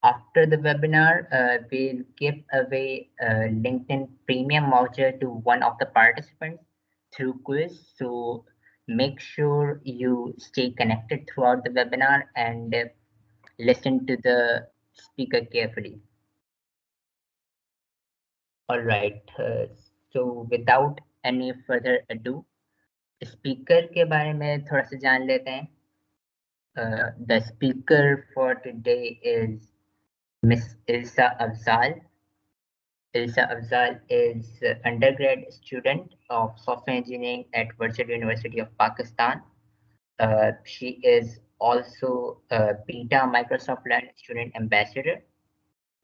After the webinar, we'll give away a LinkedIn Premium voucher to one of the participants through quiz. So make sure you stay connected throughout the webinar and listen to the speaker carefully. All right, so without any further ado, speaker के बारे में थोड़ा सा जान लेते हैं. The speaker for today is Miss Ilsa Afzal. Ilsa Afzal is undergrad student of software engineering at Virtual University of Pakistan. She is also a Beta Microsoft Learn student ambassador.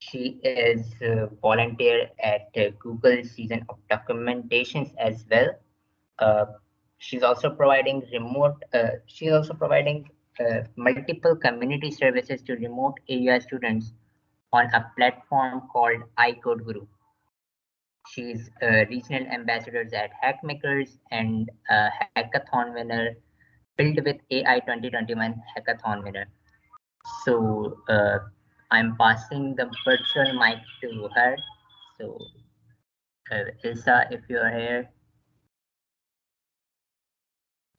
She is a volunteer at Google season of documentations as well. She's also providing multiple community services to remote area students on a platform called iCode Guru. She's a regional ambassador at Hackmakers and a hackathon winner, Build with AI 2021 hackathon winner. So I'm passing the virtual mic to her. So Ilsa, if you're here.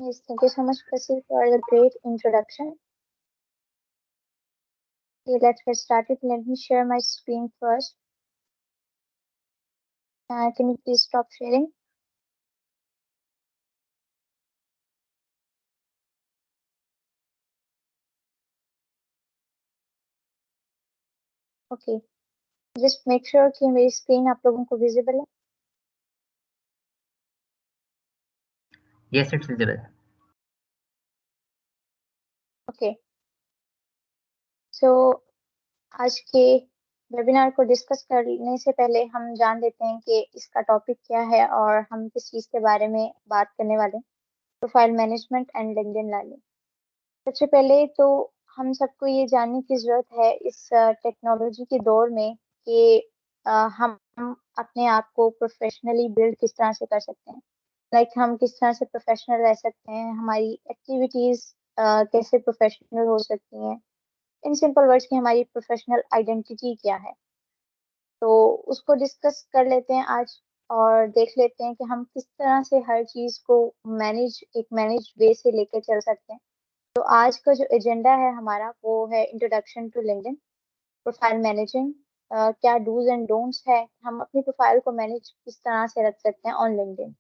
Yes, thank you so much, Prasi, for the great introduction. Okay, let's get started. Let me share my screen first. Can you please stop sharing? Okay, just make sure कि मेरी screen आप लोगों को visible है. Yes, it's visible. Okay. So आज के webinar को discuss करने से पहले हम जान लेते हैं कि इसका टॉपिक क्या है और हम किस चीज़ के बारे में बात करने वाले हैं. Profile management and LinkedIn learning. सबसे पहले तो हम सबको ये जानने की ज़रूरत है इस टेक्नोलॉजी के दौर में कि हम अपने आप को प्रोफेशनली बिल्ड किस तरह से कर सकते हैं. लाइक हम किस तरह से प्रोफेशनल रह सकते हैं, हमारी एक्टिविटीज़ कैसे प्रोफेशनल हो सकती हैं. इन सिंपल वर्ड्स की हमारी प्रोफेशनल आइडेंटिटी क्या है, तो उसको डिस्कस कर लेते हैं आज और देख लेते हैं कि हम किस तरह से हर चीज़ को एक मैनेज वे से लेकर चल सकते हैं. तो आज का जो एजेंडा है हमारा वो है introduction to LinkedIn, profile managing, क्या डूज एंड डोंट्स है, हम अपनी प्रोफाइल को मैनेज किस तरह से रख सकते हैं ऑन लिंक्डइन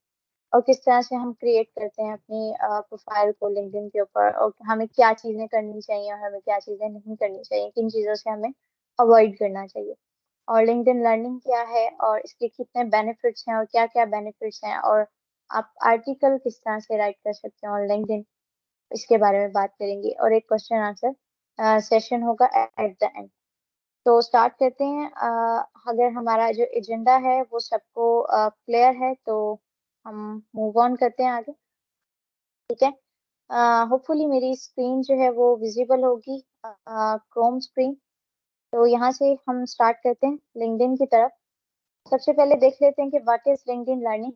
और किस तरह से हम क्रिएट करते हैं अपनी प्रोफाइल को लिंक्डइन के ऊपर, और हमें क्या चीज़ें करनी चाहिए और हमें क्या चीज़ें नहीं करनी चाहिए, किन चीज़ों से हमें अवॉइड करना चाहिए, और लिंक्डइन लर्निंग क्या है और इसके कितने बेनिफिट्स हैं और क्या क्या बेनिफिट्स हैं, और आप आर्टिकल किस तरह से राइट कर सकते हैं ऑन लिंक्डइन, इसके बारे में बात करेंगे और एक क्वेश्चन आंसर सेशन होगा एट द एंड. तो स्टार्ट करते हैं. अगर हमारा जो एजेंडा है वो सबको क्लियर है तो हम मूव ऑन करते हैं आगे. ठीक है, होपफुली मेरी स्क्रीन जो है वो विजिबल होगी, क्रोम स्क्रीन. तो यहाँ से हम स्टार्ट करते हैं लिंक्डइन की तरफ. सबसे पहले देख लेते हैं कि what is LinkedIn learning.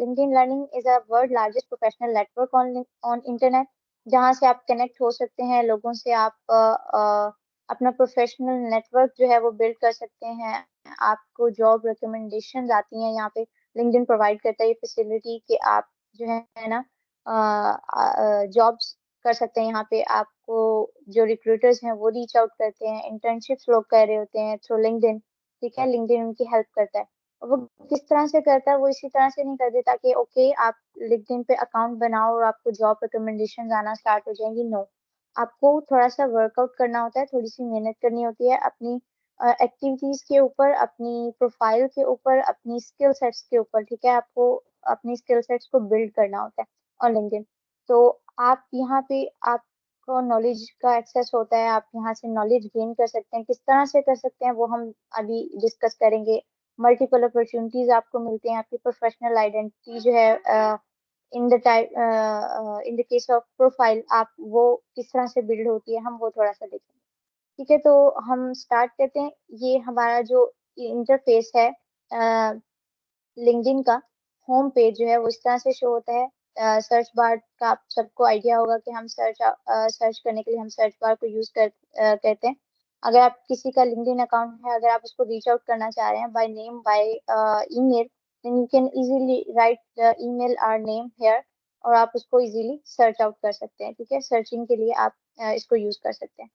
LinkedIn learning is a world largest professional network on internet, जहाँ से आप कनेक्ट हो सकते हैं लोगों से, आप अपना प्रोफेशनल नेटवर्क जो है वो बिल्ड कर सकते हैं. आपको जॉब रिकमेंडेशन आती हैं यहाँ पे. लिंक्डइन प्रोवाइड करता है ये फैसिलिटी कि आप जो है ना जॉब्स कर सकते हैं. यहाँ पे आपको जो रिक्रूटर्स हैं वो रीच आउट करते हैं, इंटर्नशिप्स लोग कर रहे होते हैं थ्रू लिंक्डइन. ठीक है, लिंक्डइन उनकी हेल्प करता है. और वो किस तरह से करता है, वो इसी तरह से नहीं कर देता कि ओके आप लिंक्डइन पे अकाउंट बनाओ और आपको जॉब रिकमेंडेशन आना स्टार्ट हो जाएंगी. नो, आपको थोड़ा सा वर्कआउट करना होता है, थोड़ी सी मेहनत करनी होती है अपनी एक्टिविटीज के ऊपर, अपनी प्रोफाइल के ऊपर, अपनी स्किल सेट्स के ऊपर. ठीक है, आपको अपनी स्किल सेट्स को बिल्ड करना होता है ऑन लिंक्डइन. तो आप यहाँ पे आपको नॉलेज का एक्सेस होता है, आप यहाँ से नॉलेज गेन कर सकते हैं. किस तरह से कर सकते हैं वो हम अभी डिस्कस करेंगे. मल्टीपल अपॉर्चुनिटीज आपको मिलती हैं, आपकी प्रोफेशनल आइडेंटिटी जो है in the case of profile आप वो किस तरह से बिल्ड होती है, हम वो थोड़ा सा देखेंगे. ठीक है, तो हम स्टार्ट करते हैं. ये हमारा जो इंटरफेस है लिंक्डइन का होम पेज जो है वो इस तरह से शो होता है. सर्च बार का आप सबको आइडिया होगा कि हम सर्च करने के लिए हम सर्च बार को यूज करते हैं. अगर आप किसी का लिंक्डइन अकाउंट है, अगर आप उसको रीच आउट करना चाह रहे हैं by name, by email, then you can easily write the email और नेम हेयर, और आप उसको इजीली सर्च आउट कर सकते हैं। ठीक है, सर्चिंग के लिए आप इसको यूज कर सकते हैं।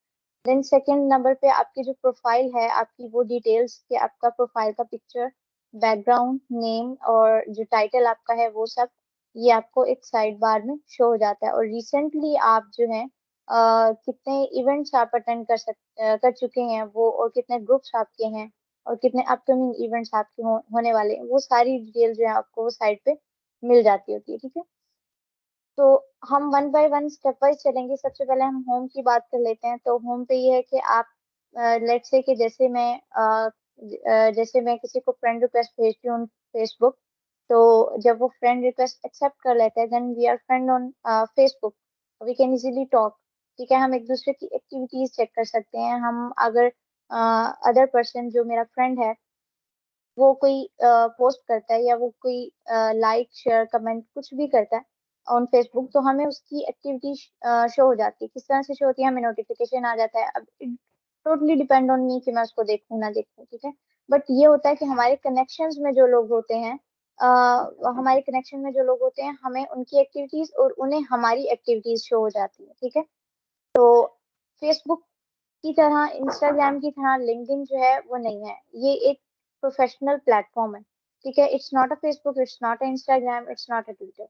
देन सेकंड नंबर पे आपकी जो प्रोफाइल है, आपकी वो डिटेल्स कि आपका प्रोफाइल का पिक्चर, बैकग्राउंड, नेम और जो टाइटल आपका है वो सब, ये आपको एक साइड बार में शो हो जाता है। और रिसेंटली आप जो है कितने इवेंट्स आप अटेंड कर चुके हैं वो, और कितने ग्रुप्स आपके हैं, और कितने अपकमिंग इवेंट्स आपके होने वाले हैं, वो सारी डिटेल जो है आपको वो साइड पे मिल जाती होती है। ठीक है, तो हम one by one step wise चलेंगे। सबसे पहले हम होम की बात कर लेते हैं। तो होम पे ये है कि आप लेट्स से कि जैसे मैं किसी को फ्रेंड रिक्वेस्ट भेजती हूँ फेसबुक, तो जब वो फ्रेंड रिक्वेस्ट एक्सेप्ट कर लेते हैं, then we are friend on Facebook, we can easily talk. ठीक है, हम एक दूसरे की एक्टिविटीज चेक कर सकते हैं। हम अगर अदर पर्सन जो मेरा फ्रेंड है वो कोई पोस्ट करता है, या वो कोई लाइक शेयर कमेंट कुछ भी करता है ऑन फेसबुक, तो हमें उसकी एक्टिविटी शो हो जाती है। किस तरह से शो होती है, हमें नोटिफिकेशन आ जाता है। अब टोटली डिपेंड ऑन मी कि मैं उसको देखूँ ना देखूँ। ठीक है, बट ये होता है कि हमारे कनेक्शंस में जो लोग होते हैं, हमारे कनेक्शन में जो लोग होते हैं, हमें उनकी एक्टिविटीज और उन्हें हमारी एक्टिविटीज शो हो जाती है। ठीक है, तो फेसबुक की तरह, इंस्टाग्राम की तरह लिंक्डइन जो है वो नहीं है। ये एक प्रोफेशनल प्लेटफॉर्म है। ठीक है, it's not a Facebook, it's not a Instagram, it's not a Twitter.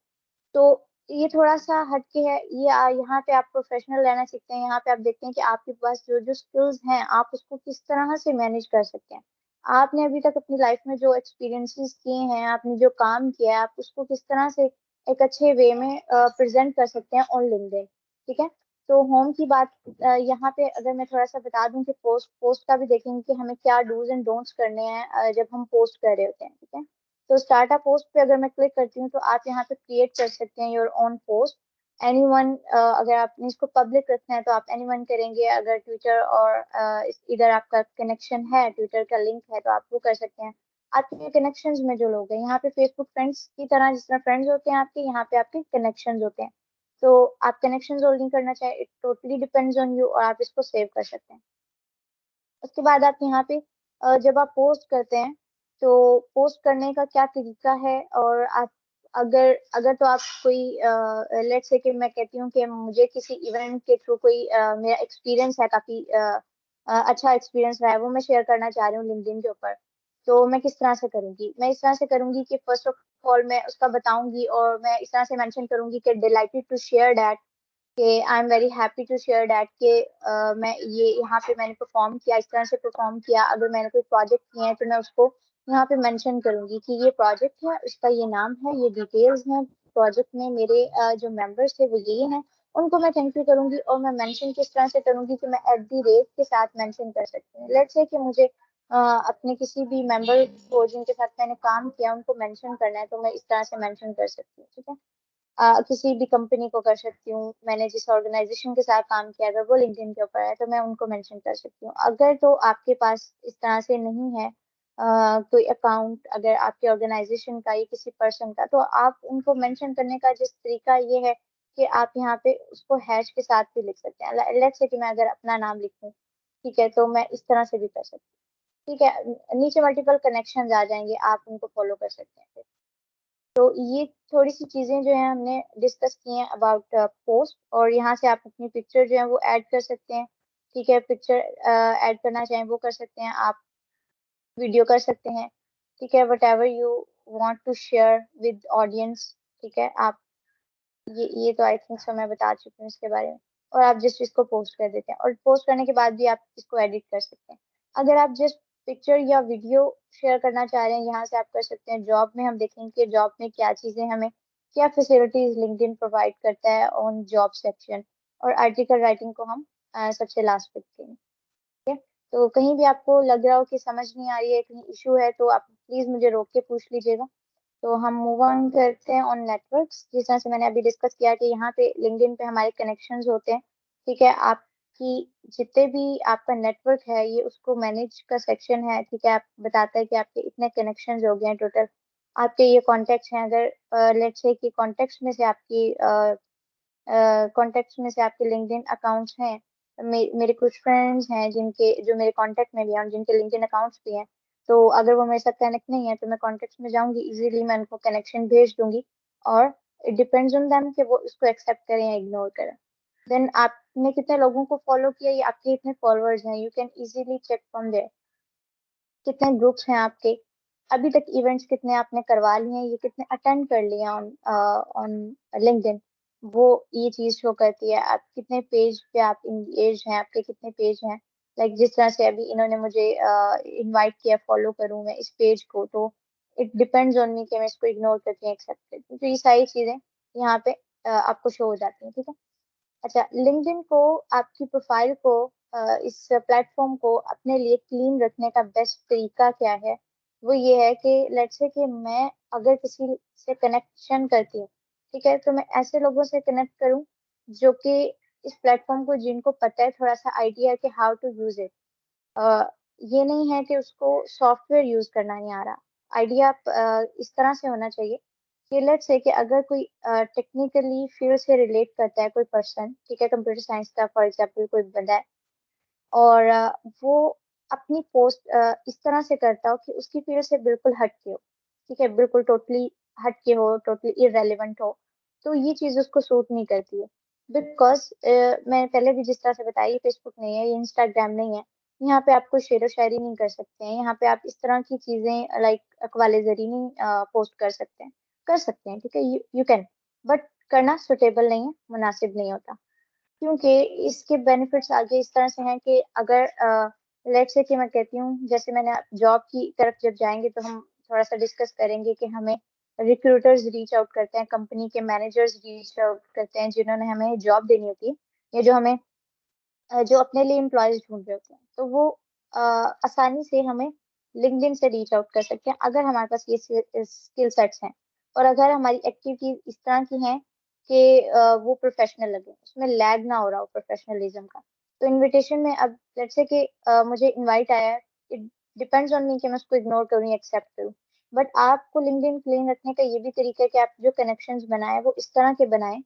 तो ये थोड़ा सा हटके है। ये यहाँ पे आप प्रोफेशनल रहना सीखते हैं। यहाँ पे आप देखते हैं कि आपके पास जो जो स्किल्स हैं, आप उसको किस तरह से मैनेज कर सकते हैं। आपने अभी तक अपनी लाइफ में जो एक्सपीरियंसेस किए हैं, आपने जो काम किया है, आप उसको किस तरह से एक अच्छे वे में प्रेजेंट कर सकते हैं ऑन लिंक्डइन। ठीक है, तो होम की बात यहाँ पे अगर मैं थोड़ा सा बता दूं कि पोस्ट पोस्ट का भी देखेंगे कि हमें क्या डूज एंड डोंट्स करने हैं जब हम पोस्ट कर रहे होते हैं। ठीक है, तो स्टार्ट अ पोस्ट पे अगर मैं क्लिक करती हूँ, तो आप यहाँ पे क्रिएट कर सकते हैं योर ओन पोस्ट। एनीवन, अगर आपने इसको पब्लिक रखना है तो आप एनीवन करेंगे। अगर ट्विटर और इधर आपका कनेक्शन है, ट्विटर का लिंक है, तो आप वो कर सकते हैं। आपके कनेक्शंस में जो लोग हैं, यहाँ पे फेसबुक फ्रेंड्स की तरह जिस तरह फ्रेंड्स होते हैं आपके, यहाँ पे आपके कनेक्शंस होते हैं। तो आप कनेक्शंस होल्डिंग करना चाहें, it totally depends on you, और आप इसको सेव कर सकते हैं। उसके बाद आप यहाँ पे जब आप पोस्ट करते हैं, तो पोस्ट करने का क्या तरीका है, और आप अगर अगर तो आप कोई लेट्स से कि मैं कहती हूँ कि मुझे किसी इवेंट के थ्रू कोई मेरा एक्सपीरियंस है, काफी अच्छा एक्सपीरियंस रहा है, वो मैं शेयर करना चाह रही हूँ लिंक्डइन के ऊपर। तो मैं किस तरह से करूंगी, मैं इस तरह से करूंगी कि फर्स्ट ऑफ ऑल मैं उसका बताऊंगी, और मैं इस तरह से मेंशन करूंगी कि डिलाइटेड टू शेयर दैट, कि I am very happy to share that कि मैं ये यहाँ पे मैंने परफॉर्म किया, इस तरह से परफॉर्म किया। अगर मैंने कोई प्रोजेक्ट किया है तो मैं उसको यहाँ पे मेंशन करूंगी कि ये प्रोजेक्ट है, उसका ये नाम है, ये डिटेल्स हैं। प्रोजेक्ट में मेरे जो मेंबर्स थे वो ये हैं, उनको मैं थैंक यू करूंगी। और मैं मेंशन किस तरह से करूंगी कि मैं एट दी रेट के साथ मेंशन कर सकती हूँ। लेट्स से कि मुझे अपने किसी भी मेंबर को जिनके साथ मैंने काम किया उनको मेंशन करना है, तो मैं इस तरह से मेंशन कर सकती हूँ। ठीक है, किसी भी कंपनी को कर सकती हूँ, मैंने जिस ऑर्गेनाइजेशन के साथ काम किया, अगर वो लिंक्डइन के ऊपर है तो मैं उनको मेंशन कर सकती हूँ। अगर तो आपके पास इस तरह से नहीं है कोई अकाउंट, अगर आपके ऑर्गेनाइजेशन का या किसी पर्सन का, तो आप उनको मेंशन करने का जिस तरीका ये है कि आप यहाँ पे उसको हैश के साथ भी लिख सकते हैं। लेट्स से कि मैं अगर अपना नाम लिखूं, ठीक है, तो मैं इस तरह से भी कर सकती हूँ। ठीक है, नीचे मल्टीपल कनेक्शन आ जाएंगे, आप उनको फॉलो कर सकते हैं। तो ये थोड़ी सी चीजें जो है हमने डिस्कस की हैं अबाउट पोस्ट। और यहाँ से आप अपनी पिक्चर जो है वो ऐड कर सकते हैं। ठीक है, पिक्चर ऐड करना चाहें वो कर सकते हैं, आप वीडियो कर सकते हैं। ठीक है, whatever you want to share with audience. ठीक है, आप ये तो आई थिंक सो मैं बता चुकी हूँ इसके बारे में। और आप जिस चीज को पोस्ट कर देते हैं, और पोस्ट करने के बाद भी आप इसको एडिट कर सकते हैं। अगर आप जस्ट पिक्चर या वीडियो शेयर करना चाह रहे हैं, यहाँ से आप कर सकते हैं। जॉब में हम देखेंगे कि जॉब में क्या चीजें हमें, क्या फैसिलिटीज लिंक्डइन प्रोवाइड करता है ऑन जॉब सेक्शन। और आर्टिकल राइटिंग को हम सबसे लास्ट पे देखेंगे। ठीक है, तो कहीं भी आपको लग रहा हो कि समझ नहीं आ रही है, कहीं इशू है, तो आप प्लीज मुझे रोक के पूछ लीजिएगा। तो हम मूव ऑन करते हैं ऑन नेटवर्क्स। जिस तरह से मैंने अभी डिस्कस किया कि यहाँ पे लिंक्डइन पे हमारे कनेक्शंस होते हैं। ठीक है, आपकी जितने भी आपका नेटवर्क है, ये उसको मैनेज का सेक्शन है। ठीक है, आप बताता है कि आपके इतने कनेक्शंस हो गए हैं टोटल, आपके ये कॉन्टेक्ट्स हैं। अगर लेट्स से कि कॉन्टेक्ट्स में से आपके लिंक्डइन अकाउंट्स हैं, मेरे कुछ फ्रेंड्स हैं जिनके जो मेरे कांटेक्ट में भी हैं और जिनके लिंक्डइन अकाउंट्स भी हैं, तो अगर वो मेरे साथ कनेक्ट नहीं है तो मैं कॉन्टेक्ट में जाऊंगी, इजीली मैं उनको कनेक्शन भेज दूंगी, और इट डिपेंड्स ऑन देम कि वो इसको एक्सेप्ट करें या इग्नोर करें। देन आपने कितने लोगों को फॉलो किया, या आपके कितने फॉलोअर्स हैं, you can easily check from there. कितने ग्रुप्स हैं आपके, अभी तक इवेंट्स कितने आपने करवा लिए हैं, ये कितने अटेंड कर लिए ऑन ऑन लिंक्डइन, वो ये चीज शो करती है। आप कितने पेज पे आप इंगेज हैं, आपके कितने पेज हैं। लाइक जिस तरह से अभी इन्होंने मुझे इनवाइट किया फॉलो करूं मैं इस पेज को, तो इट डिपेंड्स ऑन मी कि मैं इसको इग्नोर करती हूँ, एक्सेप्ट करती हूँ। तो ये सारी चीजें यहाँ पे आपको शो हो जाती हैं, ठीक है। अच्छा, लिंक्डइन को, आपकी प्रोफाइल को, इस प्लेटफॉर्म को अपने लिए क्लीन रखने का बेस्ट तरीका क्या है? वो ये है कि लेट्स से कि मैं अगर किसी से कनेक्शन करती हूँ, ठीक है, तो मैं ऐसे लोगों से कनेक्ट करूँ जो कि इस प्लेटफॉर्म को, जिनको पता है, थोड़ा सा आइडिया है कि हाउ टू यूज इट। ये नहीं है कि उसको सॉफ्टवेयर यूज करना नहीं आ रहा। आइडिया इस तरह से होना चाहिए कि लेट्स से कि अगर कोई टेक्निकली फील्ड से रिलेट करता है, कोई पर्सन, ठीक है, कंप्यूटर साइंस का फॉर एग्जाम्पल कोई बंदा है, और वो अपनी पोस्ट इस तरह से करता हो कि उसकी फील्ड से बिल्कुल हट के हो, ठीक है, बिल्कुल टोटली हट के हो, टोटली इररेलेवेंट हो, तो ये चीज उसको सूट नहीं करती है। बिकॉज मैं पहले भी जिस तरह से बताई, फेसबुक नहीं है, ये इंस्टाग्राम नहीं है, यहाँ पे आपको शेरो शायरी नहीं कर सकते हैं, यहाँ पे आप इस तरह की चीजें लाइक अकवालेजरी नहीं पोस्ट कर सकते हैं, ठीक है, यू कैन, बट करना सुटेबल नहीं है, मुनासिब नहीं होता। क्योंकि इसके बेनिफिट्स आगे इस तरह से हैं कि अगर लेट से कि मैं कहती हूँ, जैसे मैंने जॉब की तरफ जब जाएंगे तो हम थोड़ा सा डिस्कस करेंगे कि हमें रिक्रूटर्स रीच आउट करते हैं, कंपनी के मैनेजर्स रीच आउट करते हैं जिन्होंने हमें जॉब देनी होती है, या जो हमें जो अपने लिए एम्प्लॉयज ढूंढ रहे होते हैं, तो वो आसानी से हमें लिंक्डइन से रीच आउट कर सकते हैं अगर हमारे पास ये स्किल सेट्स हैं, और अगर हमारी एक्टिविटीज इस तरह की हैं कि वो प्रोफेशनल लगे, उसमें लैग ना हो रहा हो प्रोफेशनलिज्म का। तो इनविटेशन में अब लेट्स से कि मुझे इनवाइट आया है, इट डिपेंड्स ऑन मी कि मैं उसको इग्नोर करूँ या एक्सेप्ट करूँ। बट आपको लिंक्डइन क्लीन रखने का ये भी तरीका है कि आप जो कनेक्शंस बनाए वो इस तरह के बनाएं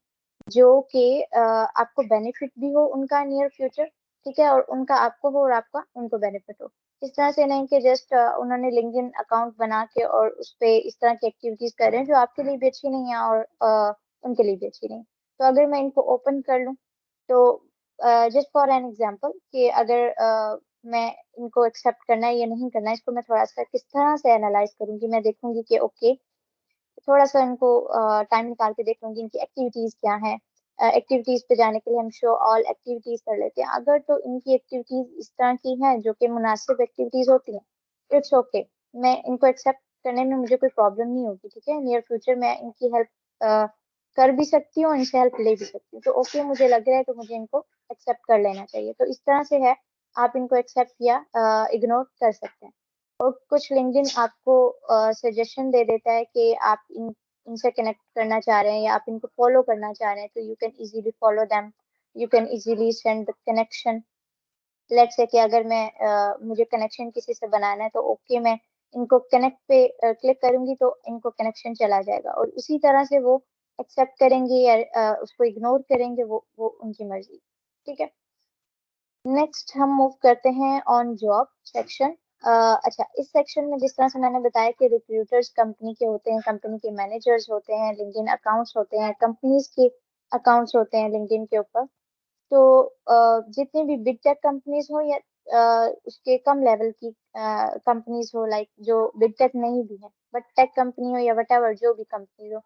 जो कि आपको बेनिफिट भी हो उनका नियर फ्यूचर, ठीक है, और उनका आपको हो और आपका उनको बेनिफिट हो। इस तरह से नहीं कि जस्ट उन्होंने लिंक्डइन अकाउंट बना के और उस पे इस तरह की एक्टिविटीज कर रहे हैं जो आपके लिए भी अच्छी नहीं है और उनके लिए भी अच्छी नहीं। तो अगर मैं इनको ओपन कर लूँ, तो जस्ट फॉर एन एग्जांपल कि अगर मैं इनको एक्सेप्ट करना है या नहीं करना है, इसको मैं थोड़ा सा किस तरह से एनालाइज करूंगी, मैं देखूंगी कि ओके, थोड़ा सा इनको टाइम निकाल के देख लूंगी इनकी एक्टिविटीज क्या है। एक्टिविटीज पे जाने के लिए हम शो ऑल एक्टिविटीज कर लेते हैं, अगर तो इनकी एक्टिविटीज इस तरह की हैं जो कि मुनासिब एक्टिविटीज होती हैं, इट्स ओके, मैं इनको एक्सेप्ट करने में मुझे कोई प्रॉब्लम नहीं होगी, ठीक है, नियर फ्यूचर मैं इनकी हेल्प कर भी सकती हूँ, इनसे हेल्प ले भी सकती हूँ, तो ओके मुझे लग रहा है तो मुझे इनको एक्सेप्ट कर लेना चाहिए। तो इस तरह से है, आप इनको एक्सेप्ट या इग्नोर कर सकते हैं। और कुछ लिंक्डइन आपको सजेशन दे देता है कि आप इनसे कनेक्ट करना चाह रहे हैं या आप इनको फॉलो करना चाह रहे हैं, तो you can easily follow them, you can easily send the connection. Let's say कि अगर मैं मुझे कनेक्शन किसी से बनाना है, तो ओके मैं इनको कनेक्ट पे क्लिक करूंगी तो इनको कनेक्शन चला जाएगा, और उसी तरह से वो एक्सेप्ट करेंगे या उसको इग्नोर करेंगे, वो उनकी मर्जी, ठीक है। नेक्स्ट हम मूव करते हैं ऑन जॉब सेक्शन। अच्छा, इस सेक्शन में जिस तरह से मैंने बताया कि रिक्रूटर्स कंपनी के होते हैं, कंपनी के मैनेजर्स होते हैं, लिंक्डइन अकाउंट्स होते हैं, कंपनीज के अकाउंट्स होते हैं लिंक्डइन के ऊपर। तो जितनी भी बिग टेक कंपनीज हो या उसके कम लेवल की कंपनीज हो, लाइक जो बिग टेक नहीं भी है बट टेक कंपनी हो या वट एवर जो भी कंपनी हो,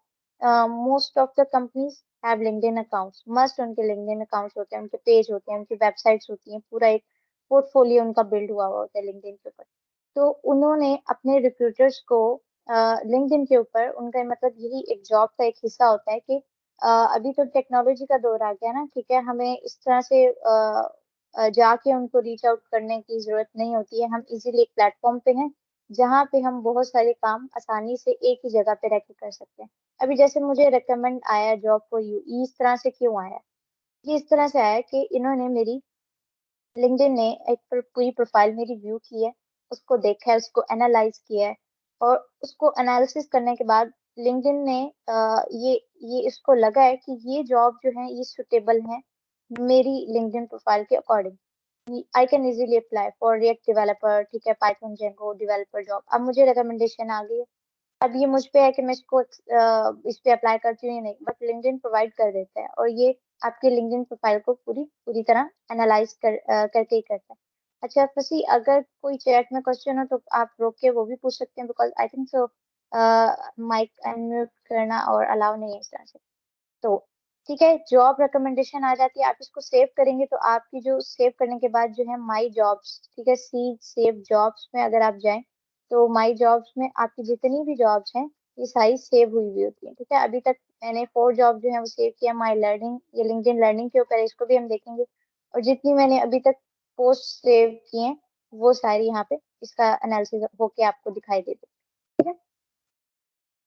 most of the companies have LinkedIn accounts, must उनके लिंक्डइन अकाउंट्स होते हैं, उनके पेज होते हैं, उनकी वेबसाइट्स होती हैं, पूरा एक पोर्टफोलियो उनका बिल्ड हुआ हुआ होता है लिंक्डइन के ऊपर। तो उन्होंने अपने रिक्रूटर्स को लिंक्डइन के ऊपर, उनका मतलब यही एक जॉब का एक हिस्सा होता है कि अभी तो टेक्नोलॉजी का दौर आ गया ना, ठीक है, हमें इस तरह से जाके उनको रीच आउट करने की जरूरत नहीं होती है, हम इजीली एक प्लेटफॉर्म पे हैं जहाँ पे हम बहुत सारे काम आसानी से एक ही जगह पे रह के कर सकते हैं। अभी जैसे मुझे रिकमेंड आया जॉब फॉर यू, इस तरह से क्यों आया? ये इस तरह से आया कि इन्होंने मेरी लिंक्डइन ने एक पूरी प्रोफाइल मेरी व्यू की है, उसको देखा है, उसको एनालाइज किया है, और उसको एनालिसिस करने के बाद लिंक्डइन ने ये इसको लगा है कि ये जॉब जो है ये सुटेबल है मेरी लिंक्डइन प्रोफाइल के according I can easily apply for react developer, ठीक है, पाइथन जेंगो डेवलपर जॉब। अब मुझे रिकमेंडेशन आ गई है, अब ये मुझ पे है कि मैं इसको इस पे अप्लाई करती हूँ या नहीं, बट लिंक्डइन प्रोवाइड कर देता है और ये आपके लिंक्डइन प्रोफाइल को पूरी पूरी तरह एनालाइज करके ही करता है। अच्छा फसी, अगर कोई चैट में क्वेश्चन हो तो आप रोक के वो भी पूछ सकते हैं, because I think so mic unmute करना और अलाउ नहीं है इस तरह से। तो ठीक है, जॉब रिकमेंडेशन आ जाती है, आप इसको सेव करेंगे तो आपकी जो सेव करने के बाद जो है माई जॉब्स, ठीक है, सी सेव जॉब्स में अगर आप जाएं तो माई जॉब्स में आपकी जितनी भी जॉब्स हैं ये सारी सेव हुई हुई होती है। ठीक है, अभी तक मैंने 4 जॉब जो है वो सेव किया माई लर्निंग, ये लिंक्डइन लर्निंग के ऊपर है, इसको भी हम देखेंगे। और जितनी मैंने अभी तक पोस्ट सेव किए हैं वो सारी यहाँ पे इसका एनालिसिस होके आपको दिखाई देते। ठीक है,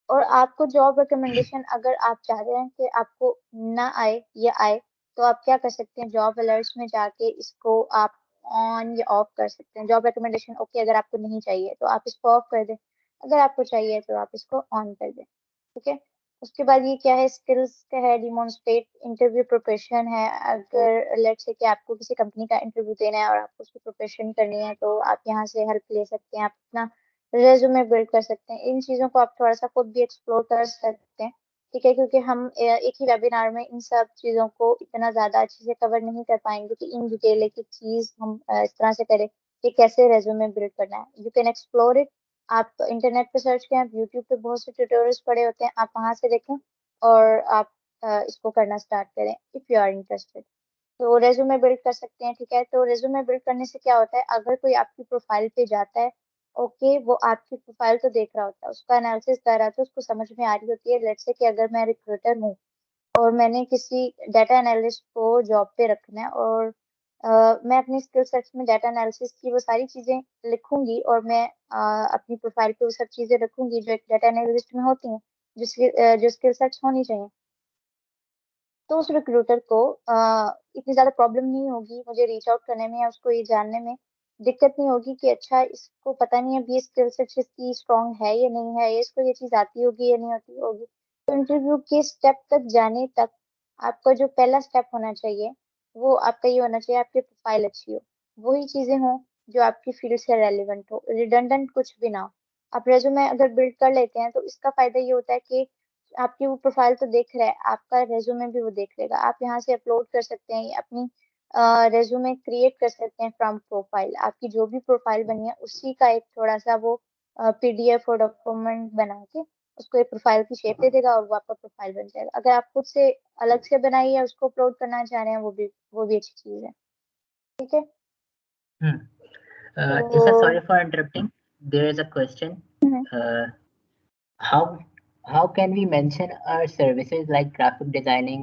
और आपको जॉब रिकमेंडेशन अगर आप चाह रहे हैं कि आपको ना आए या आए तो आप क्या कर सकते हैं, जॉब अलर्ट्स में जाके इसको आप ऑन या ऑफ कर सकते हैं। जॉब रिकमेंडेशन ओके अगर आपको नहीं चाहिए तो आप इसको ऑफ कर दें, अगर आपको चाहिए तो आप इसको ऑन कर दें। ठीक है, उसके बाद ये क्या है, स्किल्स का है, डिमॉन्स्ट्रेट इंटरव्यू प्रिपरेशन है। अगर लेट्स से कि आपको किसी कंपनी का इंटरव्यू देना है और आपको उसकी प्रिपरेशन करनी है तो आप यहाँ से हेल्प ले सकते हैं, आप अपना रेज्यूमे बिल्ड कर सकते हैं। इन चीजों को आप थोड़ा सा खुद भी एक्सप्लोर कर सकते हैं। ठीक है, क्योंकि हम एक ही वेबिनार में इन सब चीजों को इतना ज्यादा अच्छे से कवर नहीं कर पाएंगे कि इन डिटेल एक एक चीज हम इस तरह से करें कि कैसे रेज्यूमे बिल्ड करना है। यू कैन एक्सप्लोर इट, आप इंटरनेट पे सर्च करें, आप यूट्यूब पे बहुत से ट्यूटोरियल्स पड़े होते हैं, आप वहां से देखें और आप इसको करना स्टार्ट करें इफ यू आर इंटरेस्टेड। तो रेज्यूमे बिल्ड कर सकते हैं। ठीक है, तो रेज्यूमे बिल्ड करने से क्या होता है, अगर कोई आपकी प्रोफाइल पे जाता है, ओके, वो आपकी प्रोफाइल तो देख रहा होता है, उसका एनालिसिस कर रहा था, उसको समझ में आ रही होती है। लेट्स से कि अगर मैं रिक्रूटर हूँ और मैंने किसी डाटा एनालिस्ट को जॉब पे रखना है और मैं अपनी स्किल सेट्स में डाटा एनालिसिस की वो सारी चीजें लिखूंगी और मैं अपनी प्रोफाइल पे वो सब चीजें रखूंगी जो एक डाटा एनालिस्ट में होती हैं, जो स्किल सेट्स होनी चाहिए। तो उस रिक्रूटर को इतनी ज्यादा प्रॉब्लम नहीं होगी मुझे रीच आउट करने में या उसको ये जानने में दिक्कत नहीं होगी कि अच्छा इसको पता नहीं है अभी ये स्किल सेट इसकी स्ट्रांग है या नहीं है, ये इसको ये चीज आती होगी या नहीं आती होगी। तो इंटरव्यू के स्टेप तक जाने तक आपका जो पहला स्टेप होना चाहिए वो आपका ये होना चाहिए, आपकी प्रोफाइल अच्छी हो, वही चीजें हो जो आपकी फील्ड से रेलिवेंट हो, रिडंडेंट कुछ भी ना हो। आप रेज्यूमे अगर बिल्ड कर लेते हैं तो इसका फायदा ये होता है कि आपकी वो प्रोफाइल तो देख रहा है, आपका रेज्यूमे भी वो देख लेगा। आप यहाँ से अपलोड कर सकते हैं अपनी रेज्यूमे क्रिएट कर सकते हैं फ्रॉम प्रोफाइल, आपकी जो भी प्रोफाइल बनी है उसी का एक थोड़ा सा वो पीडीएफ और डॉक्यूमेंट बना के उसको एक प्रोफाइल की शेप दे देगा और वो आपका प्रोफाइल बन जाएगा। अगर आप खुद से अलग से बनाई है उसको अपलोड करना चाह रहे हैं वो भी अच्छी चीज है। ठीक है, Hmm. Isa, sorry तो for interrupting. There is a question. Hmm, Uh, how how can we mention our services like graphic designing,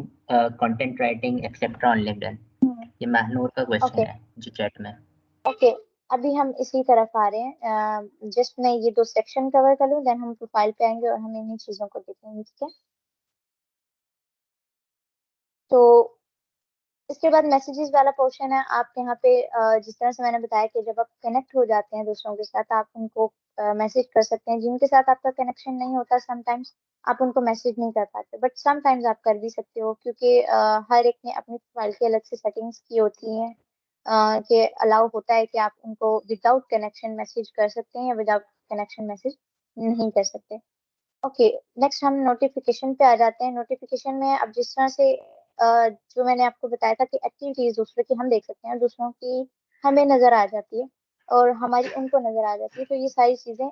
content writing, etc. on LinkedIn? हम्म, ये महनूर का क्वेश्चन ओके है जो चैट में। ओके, अभी हम इसी तरफ आ रहे हैं। जस्ट मैं ये 2 सेक्शन कवर कर लूँ, देन हम प्रोफाइल पे आएंगे और हम इन्हीं चीजों को देखेंगे। ठीक है, तो इसके बाद मैसेजेस वाला पोर्शन है। आप यहाँ पे जिस तरह से मैंने बताया कि जब आप कनेक्ट हो जाते हैं दूसरों के साथ आप उनको मैसेज कर सकते हैं। जिनके साथ आपका कनेक्शन नहीं होता समटाइम्स आप उनको मैसेज नहीं कर पाते, बट समटाइम्स आप कर भी सकते हो, क्योंकि हर एक ने अपनी प्रोफाइल की अलग से सेटिंग्स की होती हैं कि अलाउ होता है कि आप उनको विदाउट कनेक्शन मैसेज कर सकते हैं या विदाउट कनेक्शन मैसेज नहीं कर सकते। ओके, नेक्स्ट हम नोटिफिकेशन पे आ जाते हैं। नोटिफिकेशन में अब जिस तरह से जो मैंने आपको बताया था कि एक्टिविटीज दूसरों की हम देख सकते हैं, दूसरों की हमें नजर आ जाती है और हमारी उनको नजर आ जाती है, तो ये सारी चीजें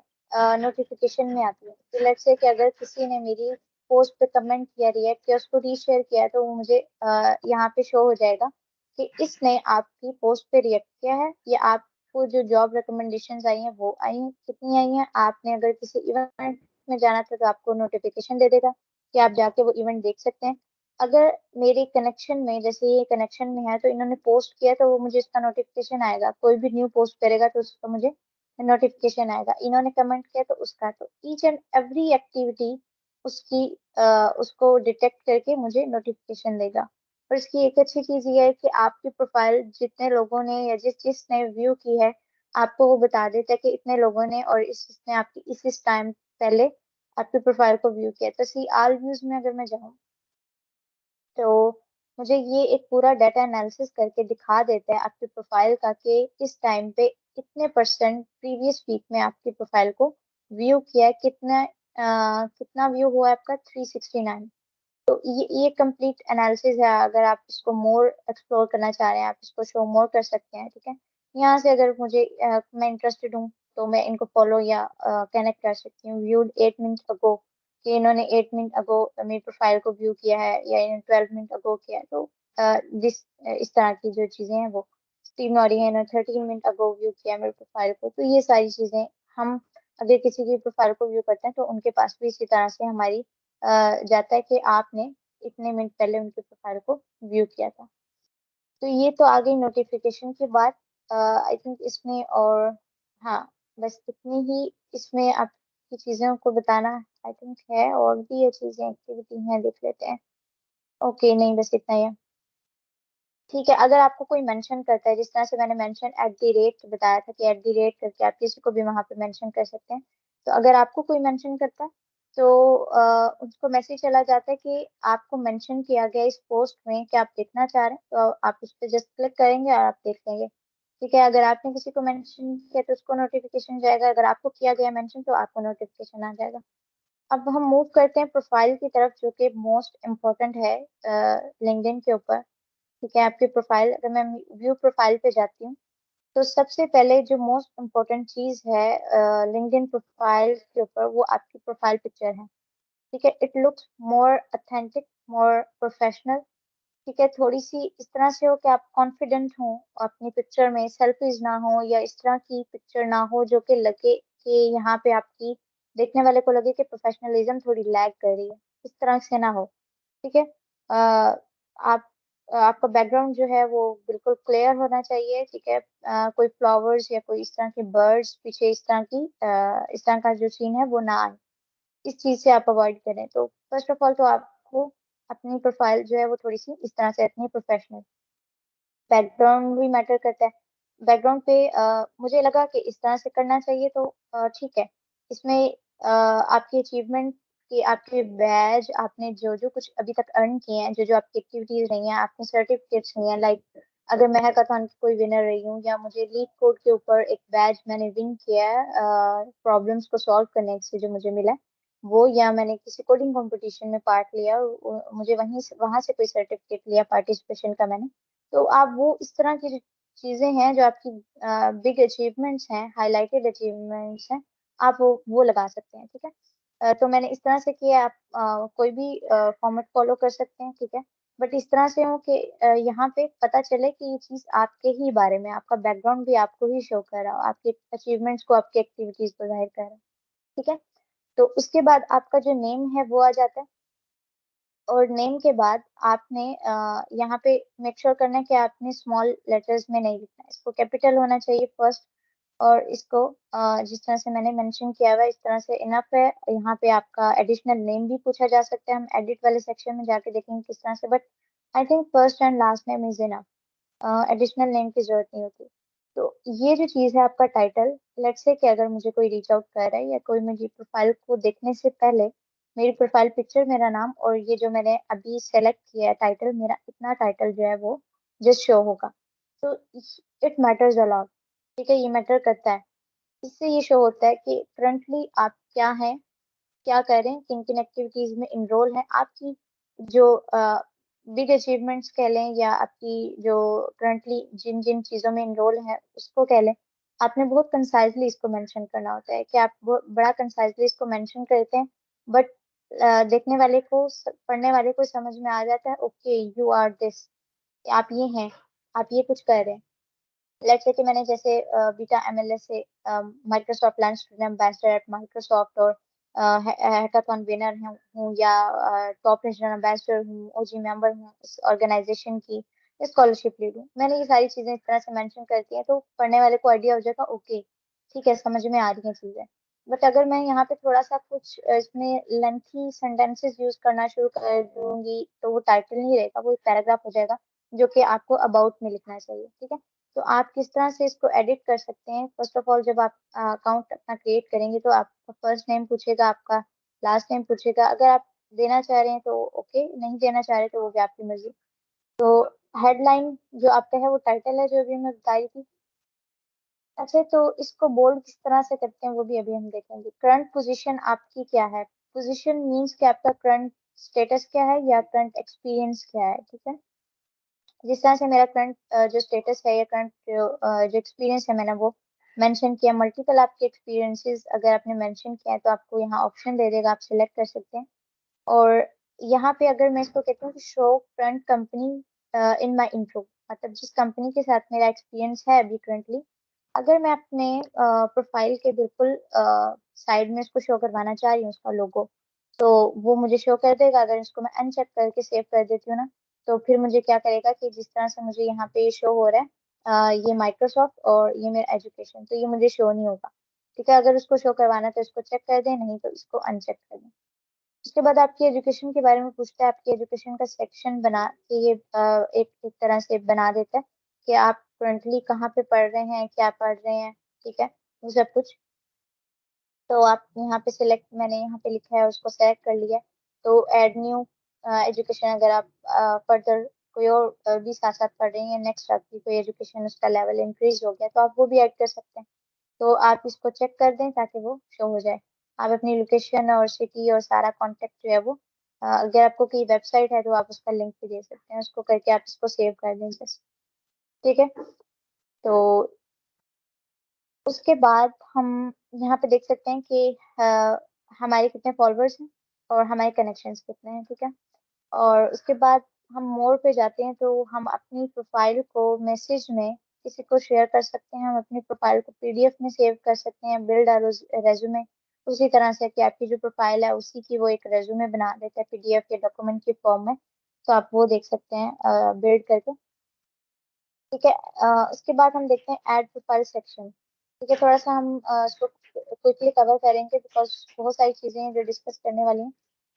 नोटिफिकेशन में आती है। तो लेट्स से कि अगर किसी ने मेरी पोस्ट पे कमेंट किया, रिएक्ट किया, उसको रीशेयर किया है, तो वो मुझे यहाँ पे शो हो जाएगा कि इसने आपकी पोस्ट पे रिएक्ट किया है या आपको जो जॉब रिकमेंडेशंस आई हैं वो आई हैं, कितनी आई हैं। आपने अगर किसी इवेंट में जाना था तो आपको नोटिफिकेशन दे देगा कि आप जाके वो इवेंट देख सकते हैं। अगर मेरे कनेक्शन में, जैसे ये कनेक्शन में है तो इन्होंने पोस्ट किया तो वो मुझे इसका नोटिफिकेशन आएगा, कोई भी न्यू पोस्ट करेगा तो उसका मुझे नोटिफिकेशन आएगा, इन्होंने कमेंट किया तो उसका। तो ईच एंड एवरी एक्टिविटी उसकी उसको डिटेक्ट करके मुझे नोटिफिकेशन देगा। और इसकी एक अच्छी चीज ये है कि आपकी प्रोफाइल जितने लोगों ने या जिसने व्यू की है आपको वो बता देता है कि इतने लोगों ने और इसने आपकी इस टाइम पहले आपकी प्रोफाइल को व्यू किया। तो सी आल व्यूज में अगर मैं जाऊँ तो मुझे ये एक पूरा डाटा एनालिसिस करके दिखा देता है आपकी प्रोफाइल का कि इस टाइम पे कितने परसेंट प्रीवियस वीक में आपकी प्रोफाइल को व्यू किया है, कितना व्यू हुआ है आपका 369। तो ये कंप्लीट एनालिसिस है। अगर आप इसको मोर एक्सप्लोर करना चाह रहे हैं, आप इसको शो मोर कर सकते हैं, ठीक है। यहाँ से अगर मैं इंटरेस्टेड हूँ तो मैं इनको फॉलो या कनेक्ट कर सकती हूँ। व्यूड 8 मिनट अगो, कि इन्होंने 8 मिनट अगो मेरी प्रोफाइल को व्यू किया है या इन्होंने 12 मिनट अगो किया है। तो जिस इस तरह की जो चीजें हैं वो स्टीव नॉरी है, इन्होंने 13 मिनट अगो व्यू किया है मेरी प्रोफाइल को। तो ये सारी चीजें हम अगर किसी की प्रोफाइल को व्यू करते हैं तो उनके पास भी इसी तरह से हमारी जाता है कि आपने इतने मिनट पहले उनके प्रोफाइल को व्यू किया था। तो ये तो आ गई नोटिफिकेशन की बात। आई थिंक इसमें और हाँ, बस इतनी ही इसमें आपकी चीज़ों को बताना आई थिंक है। और भी ये चीज़ें एक्टिविटी हैं, देख लेते हैं। ओके, नहीं बस इतना ही है। ठीक है, अगर आपको कोई मेंशन करता है, जिस तरह से मैंने मेंशन एट द रेट बताया था कि एट द रेट करके आप किसी को भी वहां पे मेंशन कर सकते हैं। तो अगर आपको कोई मेंशन करता है तो उसको मैसेज चला जाता है कि आपको मेंशन किया गया इस पोस्ट में, कि आप देखना चाह रहे हैं। तो आप उस पर जस्ट क्लिक करेंगे और आप देख लेंगे। ठीक है, अगर आपने किसी को मेंशन किया तो उसको नोटिफिकेशन जाएगा, अगर आपको किया गया मेंशन तो आपको नोटिफिकेशन आ जाएगा। अब हम मूव करते हैं प्रोफाइल की तरफ, जो कि मोस्ट इम्पोर्टेंट है लिंक्डइन के ऊपर। ठीक है, आपकी प्रोफाइल, अगर मैं व्यू प्रोफाइल पे जाती हूँ तो सबसे पहले जो मोस्ट इम्पोर्टेंट चीज है लिंक्डइन प्रोफाइल के ऊपर, वो आपकी प्रोफाइल पिक्चर है। ठीक है, it looks more authentic, more professional. ठीक है, थोड़ी सी इस तरह से हो कि आप कॉन्फिडेंट हो अपनी पिक्चर में, सेल्फीज ना हो या इस तरह की पिक्चर ना हो जो कि लगे कि यहाँ पे आपकी, देखने वाले को लगे कि प्रोफेशनलिज्म थोड़ी लैग कर रही है, इस तरह से ना हो। ठीक है, आप आपका बैकग्राउंड जो है वो बिल्कुल क्लियर होना चाहिए। ठीक है, कोई फ्लावर्स या कोई इस तरह के बर्ड्स पीछे, इस तरह का जो सीन है वो ना आए। इस चीज से आप अवॉइड करें। तो फर्स्ट ऑफ ऑल तो आपको अपनी प्रोफाइल जो है वो थोड़ी सी इस तरह से रखनी है, प्रोफेशनल। बैकग्राउंड भी मैटर करता है। बैकग्राउंड पे मुझे लगा कि इस तरह से करना चाहिए, तो ठीक है। इसमें आपकी अचीवमेंट की, आपके बैज, आपने जो जो कुछ अभी तक अर्न किए हैं, जो जो आपकी एक्टिविटीज रही हैं, आपने सर्टिफिकेट्स लिए हैं, लाइक अगर मैं हैकाथॉन की कोई विनर रही हूँ या मुझे लीड कोड के ऊपर एक बैज मैंने विन किया है प्रॉब्लम्स को सॉल्व करने से जो मुझे मिला है वो, या मैंने किसी कोडिंग कंपटीशन में पार्ट लिया और मुझे वहां से कोई सर्टिफिकेट लिया पार्टिसिपेशन का मैंने। तो आप वो इस तरह की जो चीजें हैं जो आपकी बिग अचीवमेंट्स हैं, हाईलाइटेड अचीवमेंट्स हैं, आप वो लगा सकते हैं। ठीक है, तो मैंने इस तरह से किया। आप कोई भी फॉर्मेट फॉलो कर सकते हैं। ठीक है, बट इस तरह से हो कि यहाँ पे पता चले कि ये चीज आपके ही बारे में, आपका बैकग्राउंड भी आपको ही शो कर रहा हो, आपके अचीवमेंट्स को, आपकी एक्टिविटीज को जाहिर कर रहा है। ठीक है, तो उसके बाद आपका जो नेम है वो आ जाता है। और नेम के बाद आपने यहाँ पे मेक श्योर करना है कि आपने स्मॉल लेटर्स में नहीं लिखना है, इसको कैपिटल होना चाहिए फर्स्ट। और इसको जिस तरह से मैंने मेंशन किया हुआ है इस तरह से इनफ है। यहाँ पे आपका एडिशनल नेम भी पूछा जा सकता है, हम एडिट वाले सेक्शन में जाके देखेंगे किस तरह से, but I think first and last name is enough. Additional name की जरूरत नहीं होती। तो ये जो चीज़ है आपका टाइटल, लेट्स से कि अगर मुझे कोई रीच आउट कर रहा है या कोई मेरी प्रोफाइल को देखने से पहले, मेरी प्रोफाइल पिक्चर, मेरा नाम और ये जो मैंने अभी सेलेक्ट किया है टाइटल, मेरा इतना टाइटल जो है वो जस्ट शो होगा। तो इट मैटर्स अ लॉट। ठीक है, ये मैटर करता है। इससे ये शो होता है कि करंटली आप क्या हैं, क्या कर रहे हैं, किन किन एक्टिविटीज में इनरोल है, आपकी जो बिग अचीवमेंट्स कह लें या आपकी जो करंटली जिन जिन चीज़ों में इनरोल है उसको कह लें। आपने बहुत कंसाइजली इसको मेंशन करना होता है, कि आप बड़ा कंसाइजली इसको मेंशन करते हैं। बट देखने वाले को, पढ़ने वाले को समझ में आ जाता है, ओके यू आर दिस, आप ये हैं, आप ये कुछ कर रहे हैं। लेट्स से कि मैंने जैसे बीटा एमएलएस से Microsoft lunch student ambassador eight Microsoft, और हैकाथॉन विनर हूँ या टॉप रीजनल एम्बेसडर हूँ, ओजी मेंबर हूँ इस ऑर्गेनाइजेशन की, स्कॉलरशिप लीड हूँ, मैंने ये सारी चीजें इस तरह से मेंशन करती हैं तो पढ़ने वाले को आइडिया हो जाएगा, ओके ठीक है समझ में आ रही हैं चीजें। बट अगर मैं यहाँ पे थोड़ा सा कुछ इसमें लेंथी सेंटेंसेस यूज करना शुरू कर दूंगी तो वो टाइटल नहीं रहेगा, वो एक पैराग्राफ हो जाएगा जो कि आपको अबाउट में लिखना चाहिए। ठीक है, तो आप किस तरह से इसको एडिट कर सकते हैं, फर्स्ट ऑफ ऑल जब आप अकाउंट अपना क्रिएट करेंगे तो आपका फर्स्ट नेम पूछेगा, आपका लास्ट नेम पूछेगा। अगर आप देना चाह रहे हैं तो ओके, नहीं देना चाह रहे तो वो भी आपकी मर्जी। तो हेडलाइन जो आपका है वो टाइटल है जो अभी मैं बता रही थी। अच्छा, तो इसको बोल्ड किस तरह से करते हैं वो भी अभी हम देखेंगे। करंट पोजीशन आपकी क्या है। पोजीशन मींस कि आपका करंट स्टेटस क्या है या करंट एक्सपीरियंस क्या है, ठीक है। जिस तरह से मेरा करंट जो स्टेटस है या करंट जो एक्सपीरियंस है मैंने वो मेंशन किया। मल्टीपल आपके एक्सपीरियंसेस अगर आपने मेंशन किया है तो आपको यहाँ ऑप्शन दे देगा, आप सिलेक्ट कर सकते हैं। और यहाँ पे अगर मैं इसको कहती हूँ कि show current company in my intro, मतलब जिस कंपनी के साथ मेरा एक्सपीरियंस है अभी करंटली, अगर मैं अपने प्रोफाइल के बिल्कुल साइड में इसको शो करवाना चाह रही हूँ उसका लोगो, तो वो मुझे शो कर देगा। अगर इसको मैं अनचेक करके सेव कर देती हूँ ना, तो फिर मुझे क्या करेगा कि जिस तरह से मुझे यहाँ पे शो हो रहा है ये माइक्रोसॉफ्ट और ये मेरा एजुकेशन, तो ये मुझे शो नहीं होगा। ठीक है, अगर उसको शो करवाना है तो इसको चेक कर दें, नहीं तो इसको अनचेक कर दें। उसके बाद आपकी एजुकेशन के बारे में पूछता है। आपकी एजुकेशन का सेक्शन बना के ये एक तरह से बना देता है कि आप करंटली कहाँ पे पढ़ रहे हैं, क्या पढ़ रहे हैं, ठीक है, वो सब कुछ। तो आप यहाँ पे सिलेक्ट, मैंने यहाँ पे लिखा है उसको सेलेक्ट कर लिया। तो ऐड न्यू एजुकेशन, अगर आप फर्दर कोई और भी साथ साथ पढ़ रही हैं, नेक्स्ट आपकी कोई एजुकेशन उसका लेवल इंक्रीज हो गया तो आप वो भी ऐड कर सकते हैं। तो आप इसको चेक कर दें ताकि वो शो हो जाए। आप अपनी लोकेशन और सिटी और सारा कांटेक्ट जो है वो अगर आपको कोई वेबसाइट है तो आप उसका लिंक भी दे सकते हैं, उसको करके आप इसको सेव कर दें जस्ट। ठीक है, तो उसके बाद हम यहाँ पे देख सकते हैं कि हमारे कितने फॉलोअर्स हैं और हमारे कनेक्शंस कितने हैं, ठीक है। और उसके बाद हम मोर पे जाते हैं तो हम अपनी प्रोफाइल को मैसेज में किसी को शेयर कर सकते हैं। हम अपनी प्रोफाइल को पीडीएफ में सेव कर सकते हैं, बिल्ड रेज्यूमे उसी तरह से कि आपकी जो प्रोफाइल है उसी की वो एक रेज्यूमे बना देता है पीडीएफ या डॉक्यूमेंट के फॉर्म में। तो आप वो देख सकते हैं बिल्ड करके। ठीक है, उसके बाद हम देखते हैं ऐड प्रोफाइल सेक्शन। ठीक है, थोड़ा सा हम इसको क्विकली कवर करेंगे बिकॉज बहुत सारी चीजें हैं जो डिस्कस करने वाली हैं।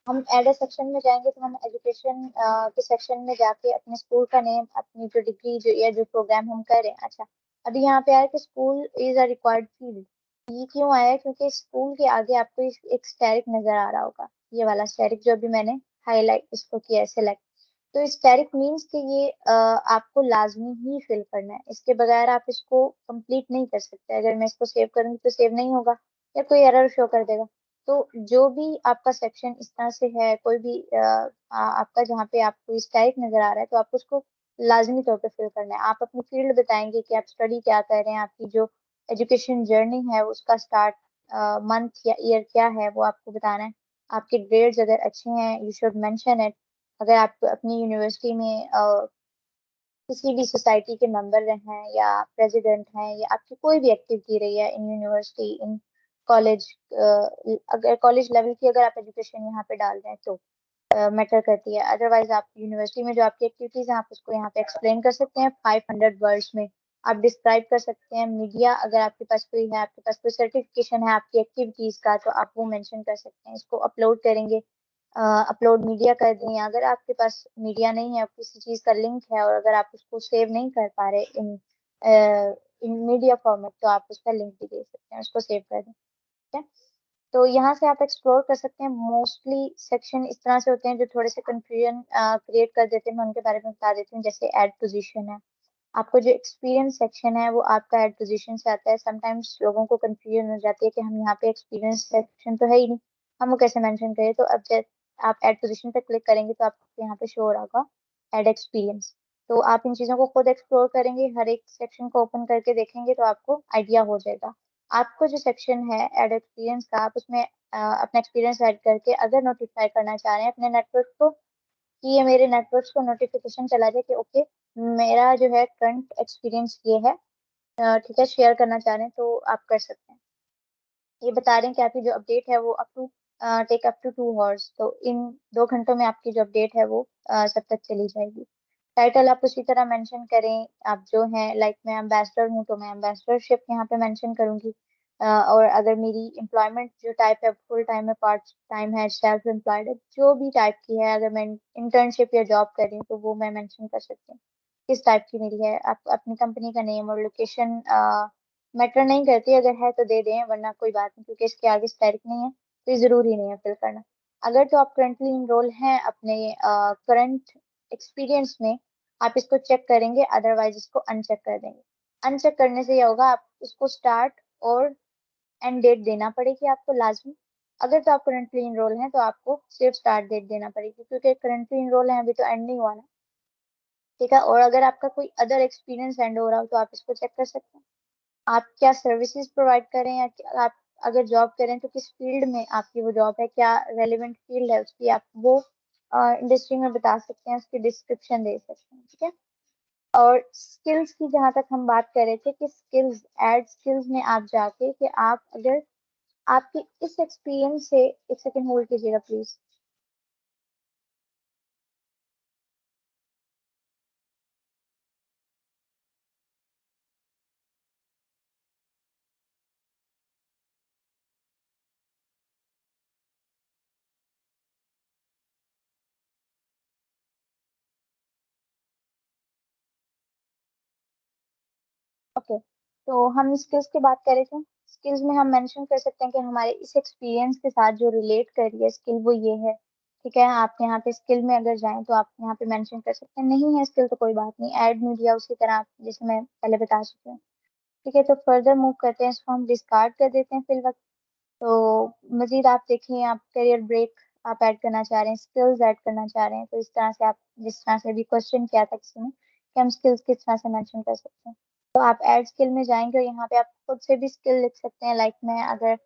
हम एड सेक्शन में जाएंगे तो हम एजुकेशन के सेक्शन में जाके अपने स्कूल का नेम, अपनी जो डिग्री जो या जो प्रोग्राम हम कर रहे हैं। अच्छा, अभी यहाँ पे आया कि school is a required field. ये क्यों आया है? क्योंकि स्कूल के आगे आपको एक स्टेरिक नजर आ रहा होगा, ये वाला स्टेरिक जो अभी मैंने हाईलाइट इसको किया है सिलेक्ट। तो स्टेरिक मीन्स कि ये आपको लाजमी ही फिल करना है, इसके बगैर आप इसको कंप्लीट नहीं कर सकते। अगर मैं इसको सेव करूंगी तो सेव नहीं होगा या कोई एरर शो कर देगा। तो जो भी आपका सेक्शन इस तरह से है, कोई भी आपका जहाँ पे आपको स्टेरिक नजर आ रहा है, तो आपको उसको लाजमी तौर पे फिल करना है। आप अपनी फील्ड बताएंगे कि आप स्टडी क्या कर रहे हैं, आपकी जो एजुकेशन जर्नी है उसका स्टार्ट मंथ या ईयर क्या है वो आपको बताना है। आपके ग्रेड्स अगर अच्छे हैं यू शुड मेंशन इट। अगर आप अपनी यूनिवर्सिटी में किसी भी सोसाइटी के मेंबर रहे हैं या प्रेसिडेंट हैं या आपकी कोई भी एक्टिविटी रही है इन यूनिवर्सिटी इन कॉलेज, अगर कॉलेज लेवल की अगर आप एजुकेशन यहाँ पे डाल रहे हैं तो मैटर करती है। अदरवाइज आप यूनिवर्सिटी में जो आपकी एक्टिविटीज हैं आप उसको यहाँ पे एक्सप्लेन कर सकते हैं 500 वर्ड्स में। आप डिस्क्राइब कर सकते हैं मीडिया, अगर आपके पास कोई है, आपके पास कोई सर्टिफिकेशन है आपकी एक्टिविटीज का, तो आप वो मेंशन कर सकते हैं। इसको अपलोड करेंगे, अपलोड मीडिया कर दें। अगर आपके पास मीडिया नहीं है, किसी चीज का लिंक है और अगर आप उसको सेव नहीं कर पा रहे इन मीडिया फॉर्मेट, तो आप उसका लिंक भी दे सकते हैं, उसको सेव कर दें। ठीक है, तो यहाँ से आप एक्सप्लोर कर सकते हैं। मोस्टली सेक्शन इस तरह से होते हैं जो थोड़े से कंफ्यूजन क्रिएट कर देते हैं, मैं उनके बारे में बता देती हूँ। जैसे ऐड पोजीशन है, आपको जो एक्सपीरियंस सेक्शन है वो आपका ऐड पोजीशन से आता है। समटाइम्स लोगों को कंफ्यूजन हो जाती है कि हम यहाँ पे एक्सपीरियंस सेक्शन तो है ही नहीं, हम वो कैसे मेंशन करें। तो अब जब आप ऐड पोजीशन पे क्लिक करेंगे तो आपको यहाँ पे शो हो रहा होगा ऐड एक्सपीरियंस। तो आप इन चीजों को खुद एक्सप्लोर करेंगे, हर एक सेक्शन को ओपन करके देखेंगे तो आपको आइडिया हो जाएगा। आपको जो सेक्शन है एड एक्सपीरियंस का, आप उसमें अपना एक्सपीरियंस ऐड करके अगर नोटिफाई करना चाह रहे हैं अपने नेटवर्क को कि ये मेरे नेटवर्क्स को नोटिफिकेशन चला जाए कि ओके मेरा जो है करंट एक्सपीरियंस ये है, ठीक है, शेयर करना चाह रहे हैं तो आप कर सकते हैं। ये बता रहे हैं कि आपकी जो अपडेट है वो up to take up to 2 hours, तो इन 2 घंटों में आपकी जो अपडेट है वो सब तक चली जाएगी। टाइटल आप उसी तरह मेंशन करें। आप जो है लाइक मैं एम्बेसडर हूँ तो मैं एम्बेसडरशिप यहाँ पे मेंशन करूंगी। और अगर मेरी एम्प्लॉयमेंट जो टाइप है फुल टाइम है, पार्ट टाइम है, सेल्फ एम्प्लॉयड है, जो भी टाइप की है, अगर मैं इंटर्नशिप या जॉब कर रही हूँ तो वो मैं मेंशन कर सकती हूँ किस टाइप की मेरी है। आप अपनी कंपनी का नेम और लोकेशन मैटर नहीं करती, अगर है तो दे दें वरना कोई बात नहीं, क्योंकि इसके आगे स्टैटिक नहीं है तो ये जरूरी नहीं है फिल करना। अगर तो आप करंटली इनरोल हैं अपने करंट एक्सपीरियंस में, आप इसको चेक करेंगे, अदरवाइज इसको अनचेक कर देंगे। अनचेक करने से ये होगा, आप उसको स्टार्ट और एंड डेट देना पड़ेगी आपको लाजमी। अगर तो आप करंटली इनरोल हैं तो आपको सिर्फ स्टार्ट डेट देना पड़ेगी, क्योंकि करंटली इनरोल है अभी तो एंड नहीं हुआ ना। ठीक है, और अगर आपका कोई अदर एक्सपीरियंस एंड हो रहा हो तो आप इसको चेक कर सकते हैं। आप क्या सर्विसेज प्रोवाइड करें, या आप अगर जॉब करें तो किस फील्ड में आपकी वो जॉब है, क्या रेलिवेंट फील्ड है उसकी, आप वो इंडस्ट्री में बता सकते हैं, उसकी डिस्क्रिप्शन दे सकते हैं। ठीक है, और स्किल्स की जहां तक हम बात कर रहे थे कि स्किल्स, एड स्किल्स में आप जाके कि आप अगर आपके इस एक्सपीरियंस से, एक सेकंड होल्ड कीजिएगा प्लीज। ओके, तो हम स्किल्स की बात कर रहे थे। स्किल्स में हम मेंशन कर सकते हैं कि हमारे इस एक्सपीरियंस के साथ जो रिलेट कर रही है स्किल वो ये है। ठीक है, आप यहाँ पे स्किल में अगर जाएं तो आप यहाँ पे मेंशन कर सकते हैं, नहीं है स्किल तो कोई बात नहीं, ऐड मीडिया उसी तरह आप जैसे मैं पहले बता चुकी हूँ। ठीक है, तो फर्दर मूव करते हैं, इसको हम डिस्कार्ड कर देते हैं फिलहाल। तो मजीद आप देखिए, आप करियर ब्रेक आप ऐड करना चाह रहे हैं, स्किल्स ऐड करना चाह रहे हैं, तो इस तरह से आप, जिस तरह से अभी क्वेश्चन किया था किसी ने कि हम स्किल्स किस तरह से मेंशन कर सकते हैं, तो आप ऐड स्किल में जाएंगे और यहाँ पे आप खुद से भी स्किल लिख सकते हैं। लाइक मैं अगर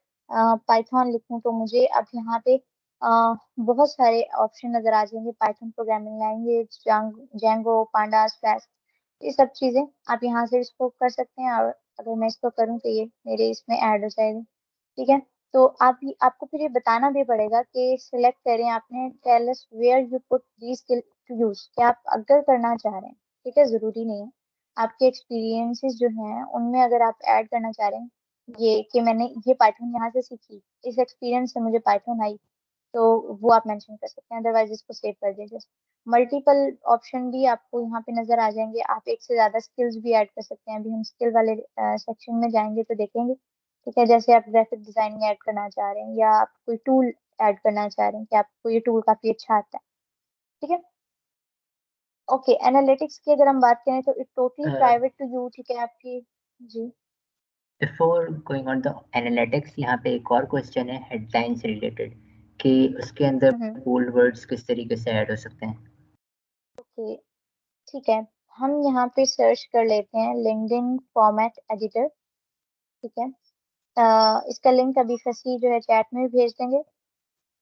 पाइथन लिखूं तो मुझे अब यहाँ पे बहुत सारे ऑप्शन नजर आ जाएंगे, Python programming language, Django, pandas, Flask, ये सब चीजें आप यहाँ से इसको कर सकते हैं। और अगर मैं इसको करूँ तो ये मेरे इसमें ऐड हो जाएगी। ठीक है, तो आपको फिर ये बताना भी पड़ेगा कि सिलेक्ट करें आपने, tell us where you put the skill to use, क्या आप अगर करना चाह रहे हैं। ठीक है, जरूरी नहीं है, आपके एक्सपीरियंसेस जो हैं उनमें अगर आप ऐड करना चाह रहे हैं ये कि मैंने ये पाइथन यहाँ से सीखी, इस एक्सपीरियंस से मुझे पाइथन आई, तो वो आप मेंशन कर सकते हैं, अदरवाइज इसको सेव कर दीजिए। मल्टीपल ऑप्शन भी आपको यहाँ पे नजर आ जाएंगे, आप एक से ज्यादा स्किल्स भी ऐड कर सकते हैं। अभी हम स्किल वाले सेक्शन में जाएंगे तो देखेंगे। ठीक है, जैसे आप ग्राफिक डिजाइनिंग ऐड करना चाह रहे हैं, या आप कोई टूल ऐड करना चाह रहे हैं कि आपको ये टूल काफी अच्छा आता है। ठीक है, ओके, एनालिटिक्स की अगर हम बात करें तो it totally private to you. ठीक है आपकी, जी। Before going on the analytics, यहाँ पे एक और क्वेश्चन है हेडलाइन से रिलेटेड कि उसके अंदर हम्म, बोल्ड वर्ड्स किस तरीके से ऐड हो सकते हैं। ओके, ठीक है, हम यहाँ पे सर्च कर लेते हैं लिंक्डइन फॉर्मेट एडिटर। ठीक है, इसका लिंक अभी फसी जो है चैट में भी भेज देंगे।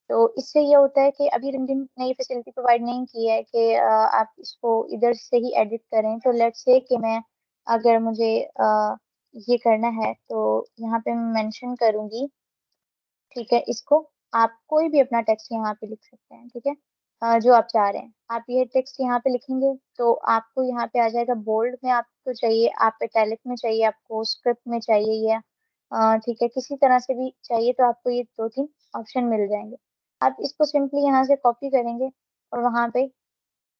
तो इससे ये होता है कि अभी लिंक्डइन ने ये फैसिलिटी प्रोवाइड नहीं की है कि आप इसको इधर से ही एडिट करें। तो लेट्स से कि मैं, अगर मुझे ये करना है तो यहाँ पे मैं मेंशन करूंगी। ठीक है, इसको आप कोई भी अपना टेक्स्ट यहाँ पे लिख सकते हैं। ठीक है, जो आप चाह रहे हैं आप ये टेक्स्ट यहाँ पे लिखेंगे तो आपको यहाँ पे आ जाएगा, बोल्ड में आपको चाहिए, आप इटैलिक में चाहिए, आपको स्क्रिप्ट में चाहिए, या ठीक है किसी तरह से भी चाहिए, तो आपको ये दो तीन ऑप्शन मिल जाएंगे। आप इसको सिंपली यहाँ से कॉपी करेंगे और वहाँ पे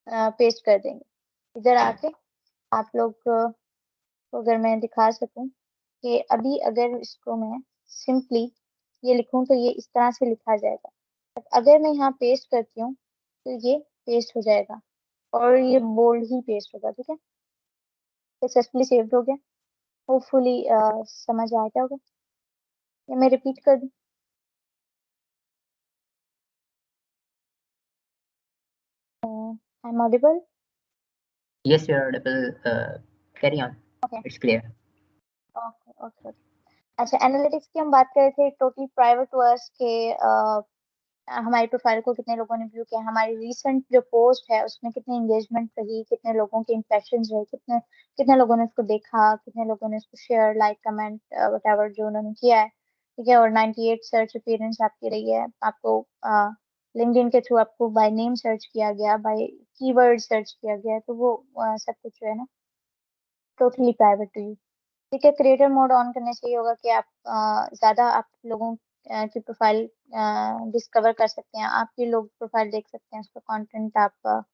पेस्ट कर देंगे। इधर आके आप लोग को अगर मैं दिखा सकूं कि अभी अगर इसको मैं सिंपली ये लिखूं तो ये इस तरह से लिखा जाएगा। अगर मैं यहाँ पेस्ट करती हूँ तो ये पेस्ट हो जाएगा और ये बोल्ड ही पेस्ट होगा। ठीक है, सक्सेसफुली सेव्ड हो गया। होपफुली समझ आ गया होगा। ये मैं रिपीट कर दूँ? I am audible? Yes, you're audible. Carry on. Okay, It's clear. Okay, okay. अच्छा, एनालिटिक्स की हम बात कर रहे थे, टोटली प्राइवेट टू अस के हमारी प्रोफाइल को कितने लोगों ने व्यू किया, हमारी रीसेंट जो पोस्ट है उसमें कितनी एंगेजमेंट रही, कितने लोगों के इंप्रेशंस रहे, कितने कितने लोगों ने उसको देखा, कितने लोगों ने उसको शेयर, लाइक, कमेंट, वटएवर जो उन्होंने किया है। ठीक है, और 98 सर्च अपीयरेंस आपकी रही है। आपको लिंक्डइन के थ्रू आपको बाय नेम सर्च किया गया, बाय कीवर्ड सर्च किया गया, तो वो सब कुछ जो है ना टोटली प्राइवेट टू यू। ठीक है, क्रिएटर मोड ऑन करने से ये होगा कि आप ज्यादा आप लोगों की प्रोफाइल डिस्कवर कर सकते हैं, आपके लोग प्रोफाइल देख सकते हैं, उसका कंटेंट आप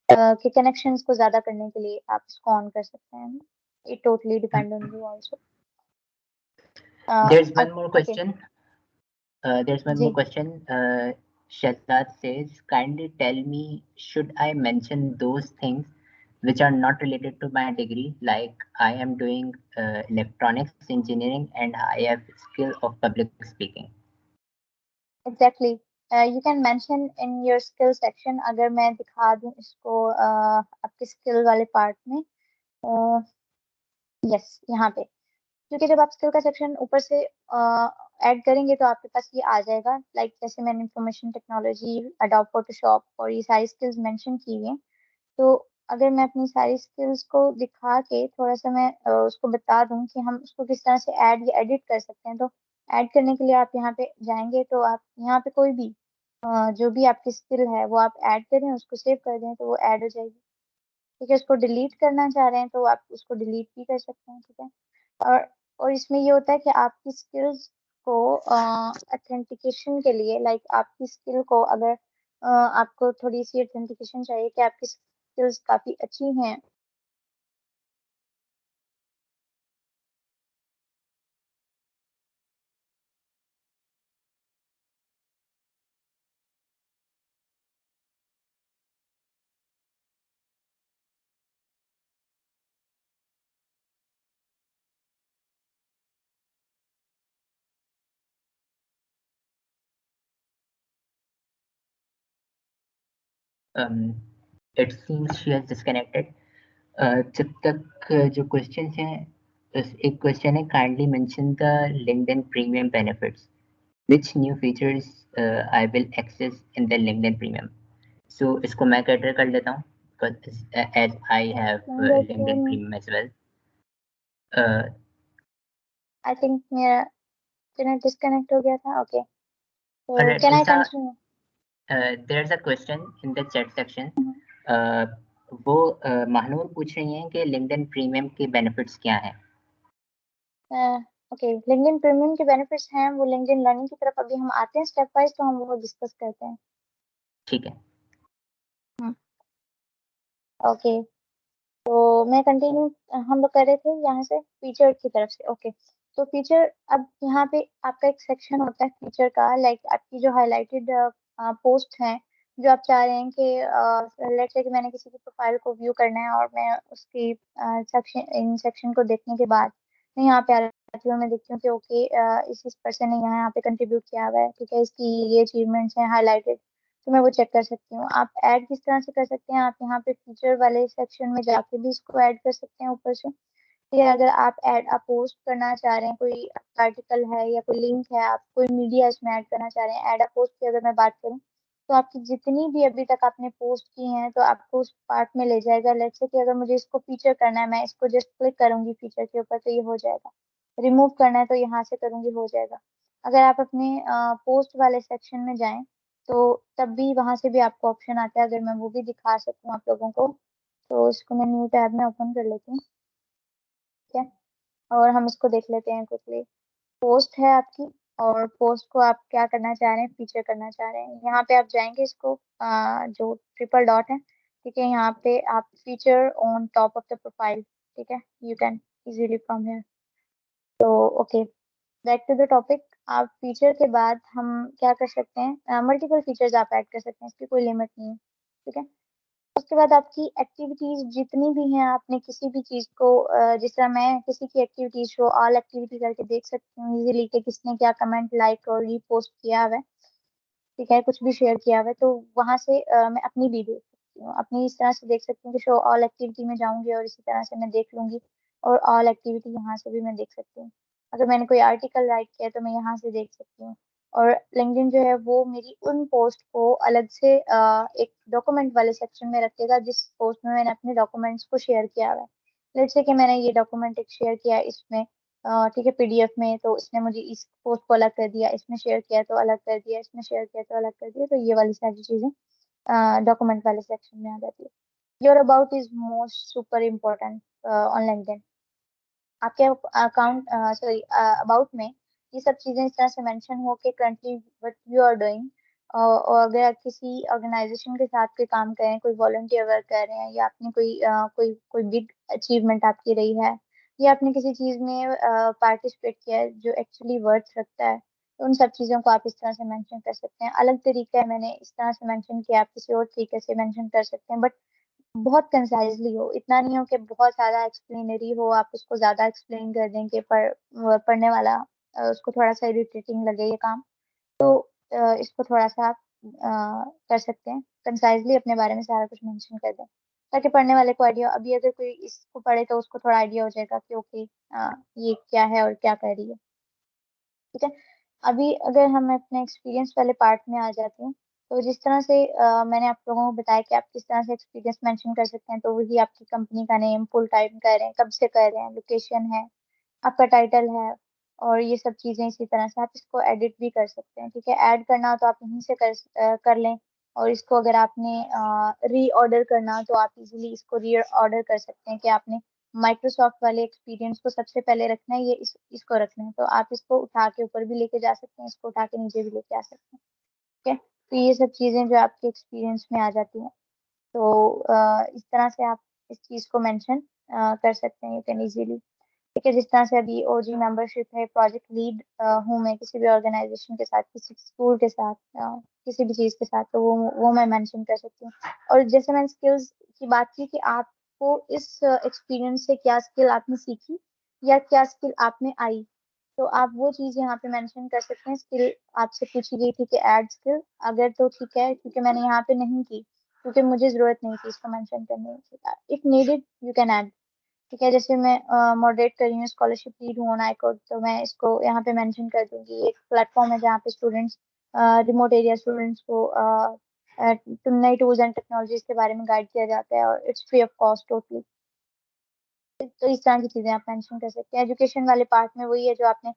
के कनेक्शंस को ज्यादा करने के लिए आप इसको ऑन कर सकते हैं। It totally depend on you also. There's one more okay, question. There's one more जी। question. Shahzad says, kindly tell me, should I mention those things which are not related to my degree, like I am doing electronics engineering and I have skill of public speaking. Exactly. You can mention in your skill section, अगर मैं दिखा दूँ इसको आपके skill वाले part में, yes यहाँ पे, क्योंकि जब आप स्किल का सेक्शन ऊपर से ऐड करेंगे तो आपके पास ये आ जाएगा, लाइक जैसे मैंने इंफॉर्मेशन टेक्नोलॉजी, अडोब फोटोशॉप और ये सारी स्किल्स मेंशन की हुई हैं। तो अगर मैं अपनी सारी स्किल्स को दिखा के थोड़ा सा मैं उसको बता दूं कि हम उसको किस तरह से ऐड या एडिट कर सकते हैं, तो ऐड करने के लिए आप यहाँ पे जाएंगे तो आप यहाँ पे कोई भी जो भी आपकी स्किल है वो आप ऐड करें, उसको सेव कर दें तो वो ऐड हो जाएगी। ठीक है, उसको डिलीट करना चाह रहे हैं तो आप उसको डिलीट भी कर सकते हैं। ठीक है, और और इसमें ये होता है कि आपकी स्किल्स को ऑथेंटिकेशन के लिए, लाइक आपकी स्किल को अगर आपको थोड़ी सी ऑथेंटिकेशन चाहिए कि आपकी स्किल्स काफी अच्छी हैं, It seems she has disconnected. जब तक जो क्वेश्चन हैं, एक क्वेश्चन है, kindly mention the LinkedIn premium benefits, which new features I will access in the LinkedIn Premium. So इसको मैं कैटर कर लेता हूँ because as I have LinkedIn Premium as well. I think मेरा इंटरनेट डिस्कनेक्ट हो गया था। ओके, तो Alright, can I Isa, continue? there's a question in the chat section. Uh, वो महानूर पूछ रही हैं कि LinkedIn Premium के बेनिफिट्स क्या हैं? ओके, लिंक्डइन प्रीमियम के बेनिफिट्स हैं, वो लिंक्डइन लर्निंग की तरफ अभी हम आते हैं स्टेप वाइज, तो हम वो डिस्कस करते हैं। ठीक है। ओके, तो मैं कंटिन्यू, हम लोग कर रहे थे यहाँ से फीचर की तरफ से। ओके, तो फीचर, अब यहाँ पे आपका एक सेक्शन होता है फीचर का, लाइक आपकी जो हाईलाइटेड पोस्ट हैं, जो आप चाह रहे हैं कि लेट्स से कि मैंने किसी की प्रोफाइल को व्यू करना है और मैं उसकी सेक्शन, इन सेक्शन को देखने के बाद मैं यहाँ पे आती हूँ, मैं देखती हूँ कि ओके इस पर्सन ने यहाँ पे कंट्रीब्यूट किया हुआ है, ठीक है, इसकी ये अचीवमेंट्स हैं हाईलाइटेड, तो मैं वो चेक कर सकती हूँ। आप ऐड किस तरह से कर सकते हैं, आप यहाँ पे फीचर वाले सेक्शन में जाके भी इसको ऐड कर सकते हैं ऊपर से। ठीक है, अगर आप ऐड आप पोस्ट करना चाह रहे हैं, कोई आर्टिकल है या कोई लिंक है, आप कोई मीडिया इसमें ऐड करना चाह रहे हैं, ऐड अ पोस्ट की अगर मैं बात करूँ, तो आपकी जितनी भी अभी तक आपने पोस्ट की हैं तो आपको उस पार्ट में ले जाएगा। लेट्स से कि अगर मुझे इसको फीचर करना है, मैं इसको जस्ट क्लिक करूंगी फीचर के ऊपर तो ये हो जाएगा, रिमूव करना है तो यहाँ से करूंगी हो जाएगा। अगर आप अपने पोस्ट वाले सेक्शन में जाएं तो तब भी वहां से भी आपको ऑप्शन आता है, अगर मैं वो भी दिखा सकूं आप लोगों को, तो इसको मैं न्यू टैब में ओपन कर लेती हूँ। ठीक है, और हम इसको देख लेते हैं क्विकली। पोस्ट है आपकी, और पोस्ट को आप क्या करना चाह रहे हैं, फीचर करना चाह रहे हैं, यहाँ पे आप जाएंगे, इसको जो ट्रिपल डॉट है, ठीक है, यहाँ पे आप feature on top of the profile, ठीक है, you can easily from here. तो okay, back to the topic. आप फीचर के बाद हम क्या कर सकते हैं, मल्टीपल फीचर्स आप ऐड कर सकते हैं, इसकी कोई लिमिट नहीं है। ठीक है, उसके बाद आपकी एक्टिविटीज जितनी भी हैं, आपने किसी भी चीज को जिस तरह मैं किसी की एक्टिविटीज शो ऑल एक्टिविटी करके देख सकती हूँ इजीली कि किसने क्या कमेंट, लाइक और रीपोस्ट किया हुआ है, ठीक है, कुछ भी शेयर किया हुआ है, तो वहां से मैं अपनी भी देख सकती हूँ, अपनी इस तरह से देख सकती हूँ कि शो ऑल एक्टिविटी में जाऊंगी और इसी तरह से मैं देख लूंगी, और ऑल एक्टिविटी यहाँ से भी मैं देख सकती हूँ। अगर मैंने कोई आर्टिकल राइट किया है तो मैं यहाँ से देख सकती हूँ। और लिंक्डइन जो है वो मेरी उन पोस्ट को अलग से एक डॉक्यूमेंट वाले सेक्शन में रखेगा जिस पोस्ट में मैंने अपने डॉक्यूमेंट्स को शेयर किया हुआ है। लेट्स से कि मैंने ये डॉक्यूमेंट एक शेयर किया है इसमें, ठीक है, पीडीएफ में, तो इसने मुझे इस पोस्ट को अलग कर दिया, इसमें शेयर किया तो अलग कर दिया, इसमें शेयर किया तो अलग कर दिया, तो ये वाली सारी चीजें डॉक्यूमेंट वाले सेक्शन में आ जाती है। Your about is most super important on LinkedIn. आपके अकाउंट, सॉरी, अबाउट में ये सब चीजें इस तरह से मेंशन हो कि currently what you are doing, और अगर आप किसी ऑर्गेनाइजेशन के साथ कोई काम कर रहे हैं, कोई वॉलंटियर वर्क कर रहे हैं, या आपने कोई बिग अचीवमेंट आपकी रही है, या आपने किसी चीज में पार्टिसिपेट किया है जो एक्चुअली वर्थ रखता है, तो उन सब चीजों को आप इस तरह से मेंशन कर सकते हैं। अलग तरीका है, मैंने इस तरह से मेंशन किया, आप किसी और तरीके से मेंशन कर सकते हैं, बट बहुत कंसाइजली हो, इतना नहीं हो कि बहुत ज्यादा एक्सप्लेनरी हो, आप उसको ज्यादा एक्सप्लेन कर दें कि पढ़ने वाला उसको थोड़ा सा इरिटेटिंग लगे ये काम। तो इसको थोड़ा सा आप कर सकते हैं, कंसाइजली अपने बारे में सारा कुछ मेंशन कर दें, ताकि पढ़ने वाले को आइडिया, अभी अगर कोई इसको पढ़े तो उसको थोड़ा आइडिया हो जाएगा कि ओके ये क्या है और क्या कर रही है। ठीक है। अभी अगर हम अपने एक्सपीरियंस वाले पार्ट में आ जाते हैं, तो जिस तरह से मैंने आप लोगों को बताया कि आप किस तरह से एक्सपीरियंस मेंशन कर सकते हैं, तो वही आपकी कंपनी का नेम, फुल टाइम कर रहे हैं, कब से कर रहे हैं, लोकेशन है, आपका टाइटल है, और ये सब चीजें इसी तरह से आप इसको एडिट भी कर सकते हैं। ठीक है, ऐड करना हो तो आप यहीं से कर लें, और इसको अगर आपने री ऑर्डर करना हो तो आप इजीली इसको री ऑर्डर कर सकते हैं कि आपने माइक्रोसॉफ्ट वाले एक्सपीरियंस को सबसे पहले रखना है, ये इसको रखना है, तो आप इसको उठा के ऊपर भी लेके जा सकते हैं, इसको उठा के नीचे भी लेके आ सकते हैं। ठीक है, तो ये सब चीजें जो आपके एक्सपीरियंस में आ जाती हैं, तो इस तरह से आप इस चीज को मेंशन कर सकते हैं, यू कैन इजीली। ठीक है, जिस तरह से अभी ओजी मेंबरशिप है, प्रोजेक्ट लीड हूँ मैं किसी भी ऑर्गेनाइजेशन के साथ, किसी स्कूल के साथ, किसी भी चीज के साथ, तो वो मैं मेंशन कर सकती हूँ। और जैसे मैंने स्किल्स की बात की कि आपको इस एक्सपीरियंस से क्या स्किल आपने सीखी या क्या स्किल आप में आई, तो आप वो चीज यहाँ पे मेंशन कर सकते हैं। स्किल आपसे पूछी गई थी कि ऐड स्किल, अगर तो ठीक है, क्योंकि मैंने यहाँ पे नहीं की, क्योंकि मुझे जरूरत नहीं थी इसको मेंशन करने की। If needed you can add. ठीक है, जैसे मैं मॉडरेट कर रही हूँ, स्कॉलरशिप लीड हूँ ऑन आईकोड, तो मैं इसको यहाँ पे मेंशन कर दूंगी। एक प्लेटफॉर्म है जहाँ पे स्टूडेंट्स, रिमोट एरिया स्टूडेंट्स को नई टूल्स एंड टेक्नोलॉजीज के बारे में गाइड किया जाता है, और it's free of cost totally. तो इस तरह की चीजें आप मेंशन कर सकते हैं। एजुकेशन वाले पार्ट में वही है जो आपने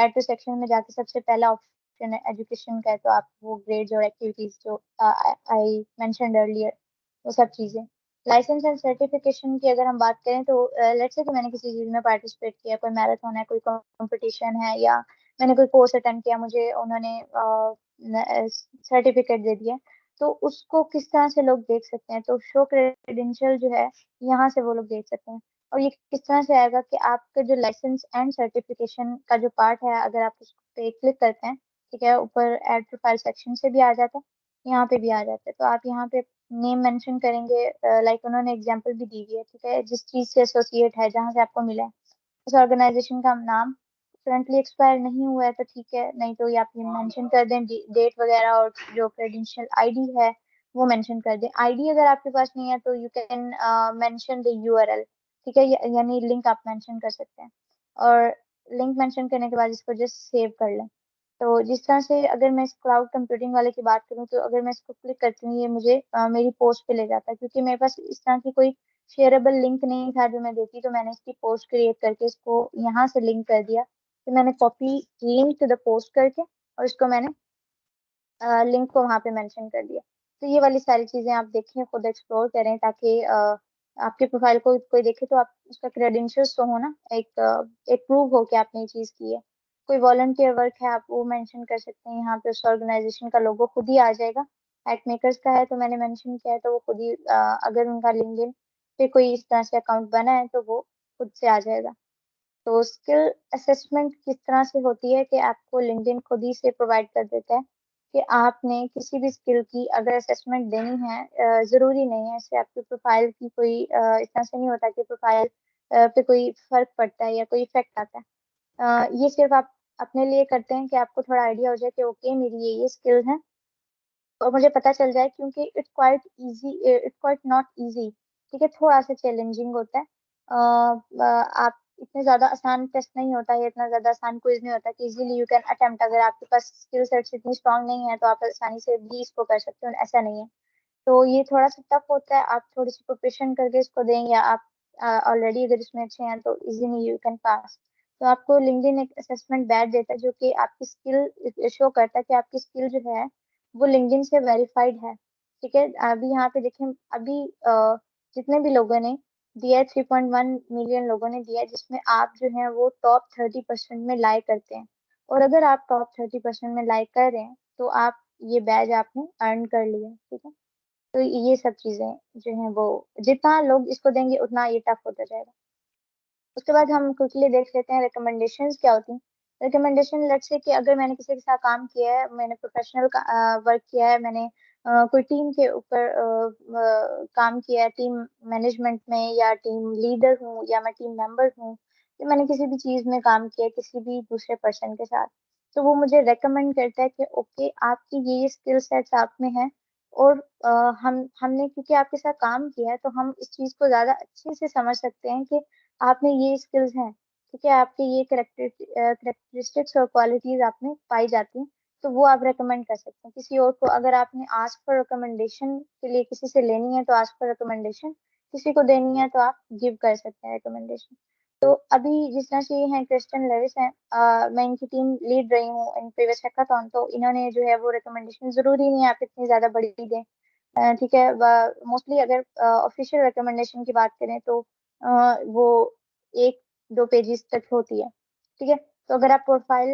एड टू सेक्शन में जाके सबसे पहला ऑप्शन है एजुकेशन का है, तो आप वो ग्रेड्स और एक्टिविटीज जो आई मेंशनड अर्लियर, वो सब चीजें। लाइसेंस एंड सर्टिफिकेशन की अगर हम बात करें तो लेट्स से कि मैंने किसी चीज में पार्टिसिपेट किया, कोई मैराथन है, कोई कंपटीशन है, या मैंने कोई कोर्स अटेंड किया, मुझे उन्होंने सर्टिफिकेट दे दिया, तो उसको किस तरह से लोग देख सकते हैं, तो शो क्रेडेंशियल जो है, यहाँ से वो लोग देख सकते हैं। और ये किस तरह से आएगा कि आपका जो लाइसेंस एंड सर्टिफिकेशन का जो पार्ट है, अगर आप उस पे क्लिक करते हैं, ठीक है, ऊपर ऐड प्रोफाइल सेक्शन से भी आ जाता है, यहाँ पे भी आ जाता है, तो आप यहाँ पे नेम मेंशन करेंगे, लाइक उन्होंने एग्जांपल भी दी हुई है। ठीक है, जिस चीज से एसोसिएट है, जहाँ से आपको मिला है, उस ऑर्गेनाइजेशन का नाम करंटली एक्सपायर नहीं हुआ है तो ठीक है, नहीं तो ये आप मेंशन कर दें डेट वगैरह, और जो क्रेडेंशियल आईडी है वो मेंशन कर दें। आईडी अगर आपके पास नहीं है तो you can mention the URL. ठीक है, यानी लिंक आप मेंशन कर सकते हैं, और लिंक मेंशन करने के बाद इसको जस्ट सेव कर लें। तो जिस तरह से अगर मैं इस क्लाउड कंप्यूटिंग वाले की बात करूँ, तो अगर मैं इसको क्लिक करती हूँ, ये मुझे मेरी पोस्ट पे ले जाता है, क्योंकि मेरे पास इस तरह की कोई शेयरेबल लिंक नहीं था जो मैं देती, तो मैंने इसकी पोस्ट क्रिएट करके इसको यहाँ से लिंक कर दिया। तो मैंने copy link to the post करके, और इसको मैंने लिंक को वहां पे मेंशन कर दिया। तो ये वाली सारी चीजें आप देखें, खुद एक्सप्लोर करें, ताकि आपके प्रोफाइल को कोई देखे तो आप उसका क्रेडेंशियल्स तो हो ना, एक प्रूव हो कि आपने ये चीज की है। कोई वॉलंटियर वर्क है, आप वो मेंशन कर सकते हैं, यहाँ पे उस ऑर्गेनाइजेशन का लोगो खुद ही आ जाएगा। हैक मेकर्स का है तो मैंने मेंशन किया है, तो वो खुद ही अगर उनका लिंक्डइन पे कोई इस तरह से अकाउंट बना है तो वो खुद से आ जाएगा। तो स्किल असेसमेंट किस तरह से होती है कि आपको लिंक्डइन खुद ही से प्रोवाइड कर देता है कि आपने किसी भी स्किल की अगर असेसमेंट देनी है, जरूरी नहीं है इससे आपकी प्रोफाइल की कोई इस तरह से नहीं होता कि प्रोफाइल पे कोई फर्क पड़ता है या कोई इफेक्ट आता है। ये सिर्फ आप अपने लिए करते हैं कि आपको थोड़ा आइडिया हो जाए कि ओके मेरी ये स्किल्स हैं, और मुझे पता चल जाए, क्योंकि it's quite easy, it's quite not easy. ठीक है, थोड़ा सा चैलेंजिंग होता है। आप इतने ज्यादा आसान टेस्ट नहीं होता है, इतना ज्यादा आसान क्विज नहीं होता कि इजीली यू कैन अटेम्प्ट, अगर आपके पास स्किल सेट्स इतनी स्ट्रांग नहीं है तो आप आसानी से भी इसको कर सकते हो, ऐसा नहीं है। तो ये थोड़ा सा टफ होता है, आप थोड़ी सी प्रिपरेशन करके इसको दें, या आप ऑलरेडी अगर इसमें अच्छे हैं तो इजीली यू कैन पास। तो आपको लिंक्डइन एक असेसमेंट बैच देता है जो कि आपकी स्किल शो करता है कि आपकी स्किल जो है वो लिंक्डइन से वेरीफाइड है। ठीक है, अभी यहाँ पे देखें, अभी जितने भी लोगों ने दिया है, 3.1 मिलियन लोगों ने दिया है, जिसमें आप जो है वो टॉप 30% में लाई करते हैं। और अगर आप टॉप 30% में लाई कर रहे हैं तो आप ये बैच आपने अर्न कर लिया। ठीक है, तो ये सब चीजें जो हैं वो, जितना लोग इसको देंगे उतना ये टफ होता जाएगा। उसके बाद हम क्विकली देख लेते हैं रिकमेंडेशंस क्या होती हैं। रिकमेंडेशन लेट्स से कि अगर मैंने किसी के साथ काम किया है, मैंने प्रोफेशनल वर्क किया है, मैंने कोई टीम के ऊपर काम किया, टीम मैनेजमेंट में, या टीम लीडर हूँ, या मैं टीम मेंबर हूँ, या मैंने किसी भी चीज में काम किया किसी भी दूसरे पर्सन के साथ, तो वो मुझे रेकमेंड करता है कि ओके, आपकी ये स्किल सेट्स आप में है, और हमने क्योंकि आपके साथ काम किया है, तो हम इस चीज को ज्यादा अच्छे से समझ सकते हैं कि आप में ये स्किल्स हैं, ठीक है, आपके ये करेक्टरिस्टिक्स और क्वालिटीज आप में पाई जाती हैं, तो वो आप रेकमेंड कर सकते हैं किसी और को। अगर आपने आस्क फॉर रिकमेंडेशन के लिए किसी से लेनी है तो आस्क फॉर रिकमेंडेशन, किसी को देनी है तो आप गिव कर सकते हैं रिकमेंडेशन। तो अभी जिस तरह से ये हैं क्रिस्टियन लेविस हैं, मैं इनकी टीम लीड रही हूँ इन प्रीवियस हैकाथॉन, तो इन्होंने जो है वो रिकमेंडेशन, जरूरी नहीं है आप इतनी ज्यादा बड़ी दें, ठीक है, मोस्टली अगर ऑफिशियल रिकमेंडेशन की बात करें तो वो 1-2 पेजेस तक होती है, ठीक है। तो अगर आप प्रोफाइल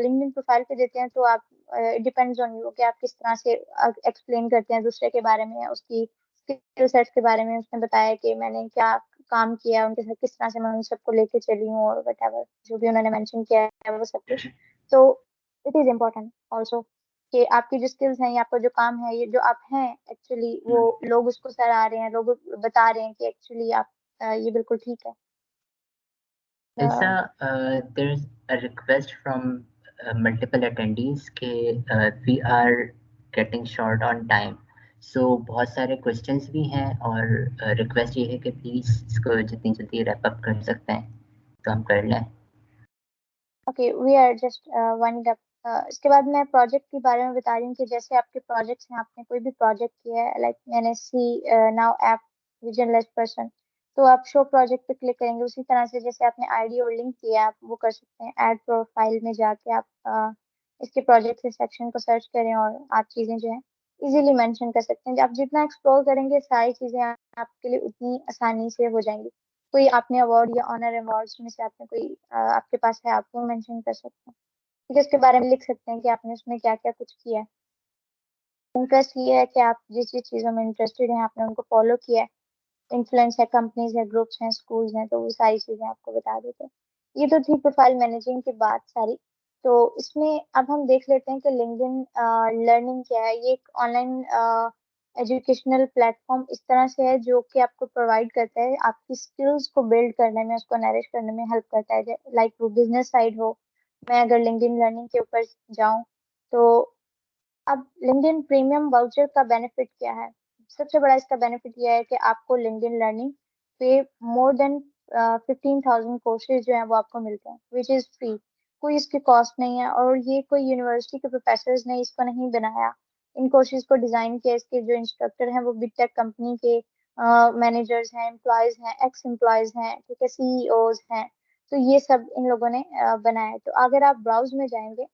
लिंक्डइन प्रोफाइल पे देते हैं तो आप, इट डिपेंड्स ऑन यू कि आप किस तरह से एक्सप्लेन करते हैं दूसरे के बारे में, उसकी स्किल सेट्स के बारे में। उसने बताया कि मैंने क्या काम किया उनके साथ, किस तरह से मैं उन सबको लेके चली हूँ, और वट जो भी उन्होंने मेंशन किया है वो सब कुछ। तो इट इज इम्पोर्टेंट ऑल्सो कि आपकी जो स्किल्स हैं या आपका जो काम है, ये जो आप हैं एक्चुअली, वो लोग उसको सराह रहे हैं, लोग बता रहे हैं कि एक्चुअली आप ये बिल्कुल ठीक है। Isa, there's a request from multiple attendees कि we are getting short on time. So बहुत सारे questions भी हैं और request ये है कि please इसको जितनी जल्दी wrap up कर सकते हैं तो हम कर लें। Okay, we are just winding up. इसके बाद मैं प्रोजेक्ट के बारे में बता रही हूँ कि जैसे आपके प्रोजेक्ट्स हैं, आपने कोई भी प्रोजेक्ट किया है, लाइक मैंने सी नाउ ऐप विजनलेस पर्सन, तो आप शो प्रोजेक्ट पे क्लिक करेंगे। उसी तरह से जैसे आपने आईडी और लिंक किया, आप वो कर सकते हैं। ऐड प्रोफाइल में जाके आप इसके प्रोजेक्ट के सेक्शन को सर्च करें और आप चीज़ें जो है इजीली मेंशन कर सकते हैं। आप जितना एक्सप्लोर करेंगे सारी चीज़ें आपके लिए उतनी आसानी से हो जाएंगी। कोई आपने अवार्ड या ऑनर अवार्ड्स में से आपने कोई आपके पास है, आप वो मेंशन कर सकते हैं, ठीक है। उसके बारे में लिख सकते हैं कि आपने उसमें क्या क्या कुछ किया है। इंटरेस्ट ये है कि आप जिस जिस चीज़ों में इंटरेस्टेड हैं आपने उनको फॉलो किया है। इन्फ्लुएंस है, कंपनीज है, ग्रुप्स हैं, स्कूल्स हैं, तो वो सारी चीज़ें आपको बता देते हैं। ये तो थी प्रोफाइल मैनेजिंग की बात सारी। तो इसमें अब हम देख लेते हैं कि लिंक्डइन लर्निंग क्या है। ये एक ऑनलाइन एजुकेशनल प्लेटफॉर्म इस तरह से है जो कि आपको प्रोवाइड करता है, आपकी स्किल्स को बिल्ड करने में, उसको नरिश करने में हेल्प करता है। लाइक वो बिजनेस साइड हो, मैं अगर लिंक्डइन लर्निंग के ऊपर जाऊं, तो अब लिंक्डइन प्रीमियम वाउचर का बेनिफिट क्या है? सबसे बड़ा इसका बेनिफिट यह है कि आपको लिंक्डइन लर्निंग पे मोर देन 15,000 कोर्सेज जो है वो आपको मिलते हैं, विच इज फ्री। कोई इसकी कॉस्ट नहीं है, और ये कोई यूनिवर्सिटी के प्रोफेसर्स ने इसको नहीं बनाया। इन कोर्सेज को डिजाइन किया, इसके जो इंस्ट्रक्टर हैं वो बिग टेक कंपनी के मैनेजर्स हैं, एम्प्लॉयज हैं, एक्स एम्प्लॉयज हैं, ठीक है, सीईओज हैं। तो ये सब इन लोगों ने बनाया है। तो अगर आप ब्राउज में जाएंगे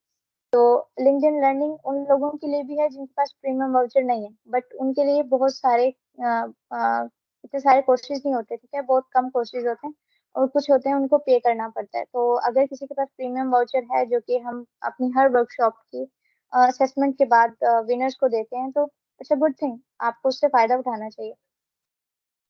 तो लिंक्डइन लर्निंग उन लोगों के लिए भी है जिनके पास प्रीमियम वाउचर नहीं है, बट उनके लिए बहुत सारे इतने सारे कोर्सेज नहीं होते, ठीक है, बहुत कम कोर्सेज होते हैं, और कुछ होते हैं उनको पे करना पड़ता है। तो अगर किसी के पास प्रीमियम वाउचर है, जो कि हम अपनी हर वर्कशॉप की असेसमेंट के बाद विनर्स को देते हैं, तो इट्स अ गुड थिंग, आपको उससे फायदा उठाना चाहिए।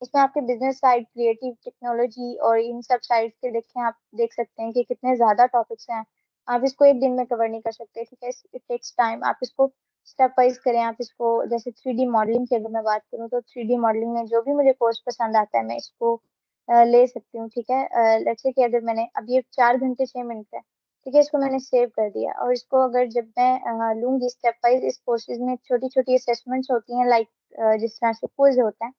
इसमें आपके बिजनेस साइड, क्रिएटिव, टेक्नोलॉजी और इन सब साइड के देखें, आप देख सकते हैं कि कितने ज्यादा टॉपिक्स हैं। आप इसको एक दिन में कवर नहीं कर सकते, ठीक है, इट टेक्स टाइम। आप इसको स्टेप वाइज करें। आप इसको जैसे 3D मॉडलिंग की अगर मैं बात करूँ, तो 3D मॉडलिंग में जो भी मुझे कोर्स पसंद आता है मैं इसको ले सकती हूँ, ठीक है। लेट्स से कि अगर मैंने अब ये 4 घंटे 6 मिनट का है, ठीक है, इसको मैंने सेव कर दिया, और इसको अगर जब मैं लूंगी स्टेप वाइज, इस कोर्सेज में छोटी छोटी असेसमेंट्स होती हैं, लाइक जिस तरह से क्विज होता है,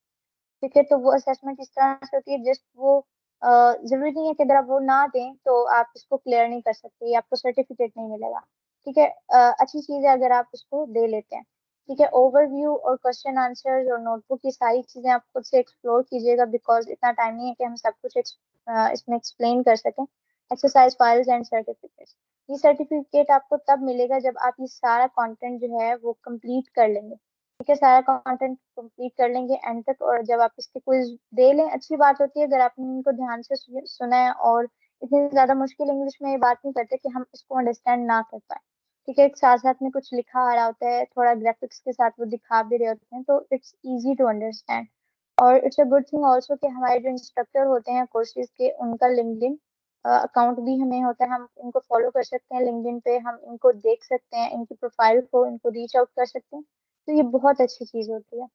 ठीक है, तो वो असेसमेंट इस तरह से होती है, जस्ट वो जरूरी नहीं है कि अगर आप वो ना दें तो आप इसको क्लियर नहीं कर सकते या आपको सर्टिफिकेट नहीं मिलेगा, ठीक है। अच्छी चीज है अगर आप उसको दे लेते हैं, ठीक है। ओवरव्यू और क्वेश्चन आंसर्स और नोटबुक, की सारी चीजें आप खुद से एक्सप्लोर कीजिएगा, बिकॉज इतना टाइम नहीं है कि हम सब कुछ इसमें एक्सप्लेन कर सकें। एक्सरसाइज फाइल्स एंड सर्टिफिकेट, ये सर्टिफिकेट आपको तब मिलेगा जब आप ये सारा कंटेंट जो है वो कंप्लीट कर लेंगे, ठीक है, सारा कंटेंट कंप्लीट कर लेंगे एंड तक। और जब आप इसके क्विज दे लें, अच्छी बात होती है अगर आपने इनको ध्यान से सुना है, और इतनी ज्यादा मुश्किल इंग्लिश में ये बात नहीं करते कि हम इसको अंडरस्टैंड ना कर पाए, ठीक है। एक साथ साथ में कुछ लिखा आ रहा होता है, थोड़ा ग्राफिक्स के साथ वो दिखा भी रहे होते हैं, तो इट्स इजी टू अंडरस्टैंड। और it's a good thing also कि हमारे जो इंस्ट्रक्टर होते हैं कोर्सेज के, उनका लिंक्डइन अकाउंट भी हमें होता है। हम इनको फॉलो कर सकते हैं लिंक्डइन पे, हम इनको देख सकते हैं, इनकी प्रोफाइल को, इनको रीच आउट कर सकते हैं। तो ये बहुत अच्छी चीज होती है।